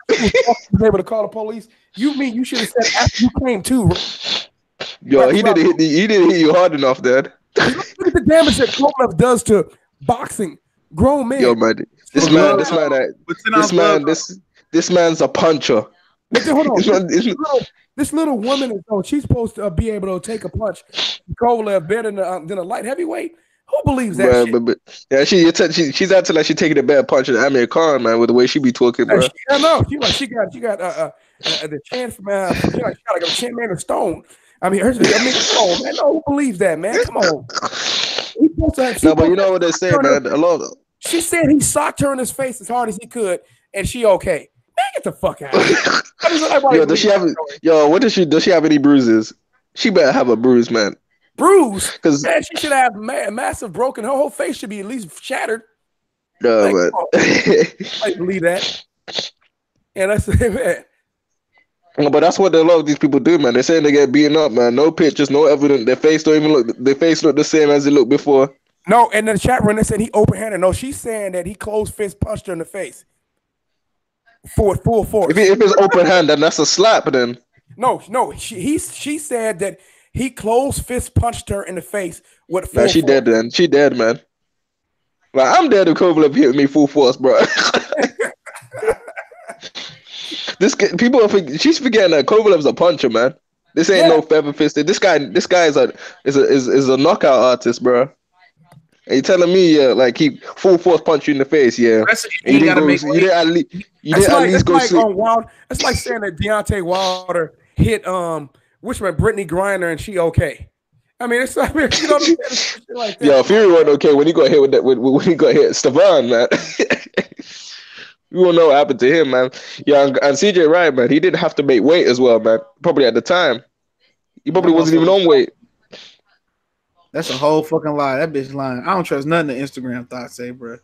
Was able to call the police. You mean you should have said after you came too? Yo, he didn't hit you hard enough, Dad. Look at the damage that Kovalev does to boxing grown men. Yo, man, this man's a puncher. Hold on. This little woman is she's supposed to be able to take a punch. Kovalev better than a light heavyweight. Who believes that shit? But yeah, she's acting like she's taking a bad punch at Amir Khan, man, with the way she be talking, bro. I know. She got the chance from she got like a 10 man of stone. I mean, come on, man. No, who believes that, man? Come on. But you know what they say, man. She said he socked her in his face as hard as he could, and she okay. Man, get the fuck out of here. Does she have any bruises? She better have a bruise, man. Bruise? Because she should have massive broken. Her whole face should be at least shattered. No, man. I believe that. And I say, man. But that's what a lot of these people do, man. They're saying they get beaten up, man. No pictures, no evidence. Their face look the same as it looked before. No, and in the chat room they said he open-handed. No, she's saying that he closed fist punched her in the face. For full force. If it's open hand, then that's a slap. Then no. She said that he closed fist punched her in the face with full force. She dead. Then she dead, man. Like I'm dead if Kovalev hit me full force, bro. She's forgetting that Kovalev's a puncher, man. This ain't no feather fisted. This guy is a knockout artist, bro. And you telling me, like he full force punch you in the face, yeah? You didn't at least go see. It's like saying that Deontay Wilder hit Brittany Griner and she okay. I mean, it's, you know what I'm saying? It's shit like that. Yo, Fury wasn't okay when he got hit with that. When he got hit, Stevan, man. We won't know what happened to him, man. Yeah, and CJ Wright, man, he didn't have to make weight as well, man. Probably at the time, he probably wasn't even on weight. That's a whole fucking lie. That bitch lying. I don't trust nothing the Instagram thoughts say, bro.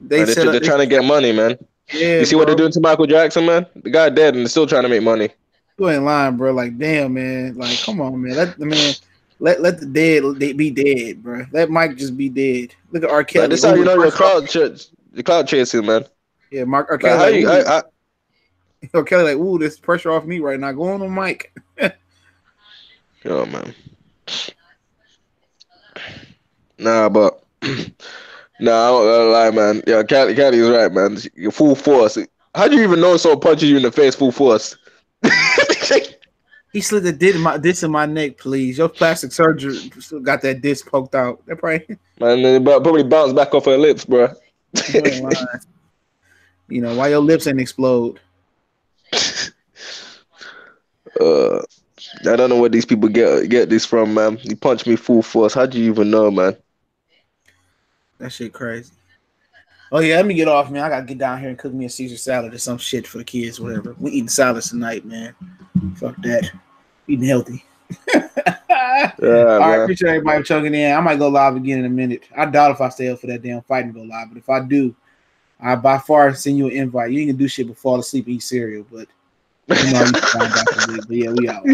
They're trying to get money, man. Yeah, you see what they're doing to Michael Jackson, man? The guy dead and they're still trying to make money. You ain't lying, bro. Like, damn, man. Like, come on, man. Let the dead be dead, bro. Let Mike just be dead. Look at R. Kelly. This how you know your cloud chasing, man. Yeah, R. Kelly. Like, R. Kelly, like, ooh, there's pressure off me right now. Go on Mike. Yo, man. Nah, but nah, I don't gonna lie, man. Yeah, Caddy is right, man. You're full force. How do you even know someone punches you in the face full force? He slid the disc in my neck, please. Your plastic surgery still got that disc poked out. That probably man, probably bounced back off her lips, bro. You know, why your lips ain't explode? I don't know where these people get this from, man. He punched me full force. How do you even know, man? That shit crazy. Oh yeah, let me get off, man. I gotta get down here and cook me a Caesar salad or some shit for the kids, whatever. We eating salads tonight, man. Fuck that. Eating healthy. All right, appreciate everybody chugging in. I might go live again in a minute. I doubt if I stay up for that damn fight and go live, but if I do, I by far send you an invite. You ain't gonna do shit but fall asleep and eat cereal, but you know you can find out. But yeah, we out.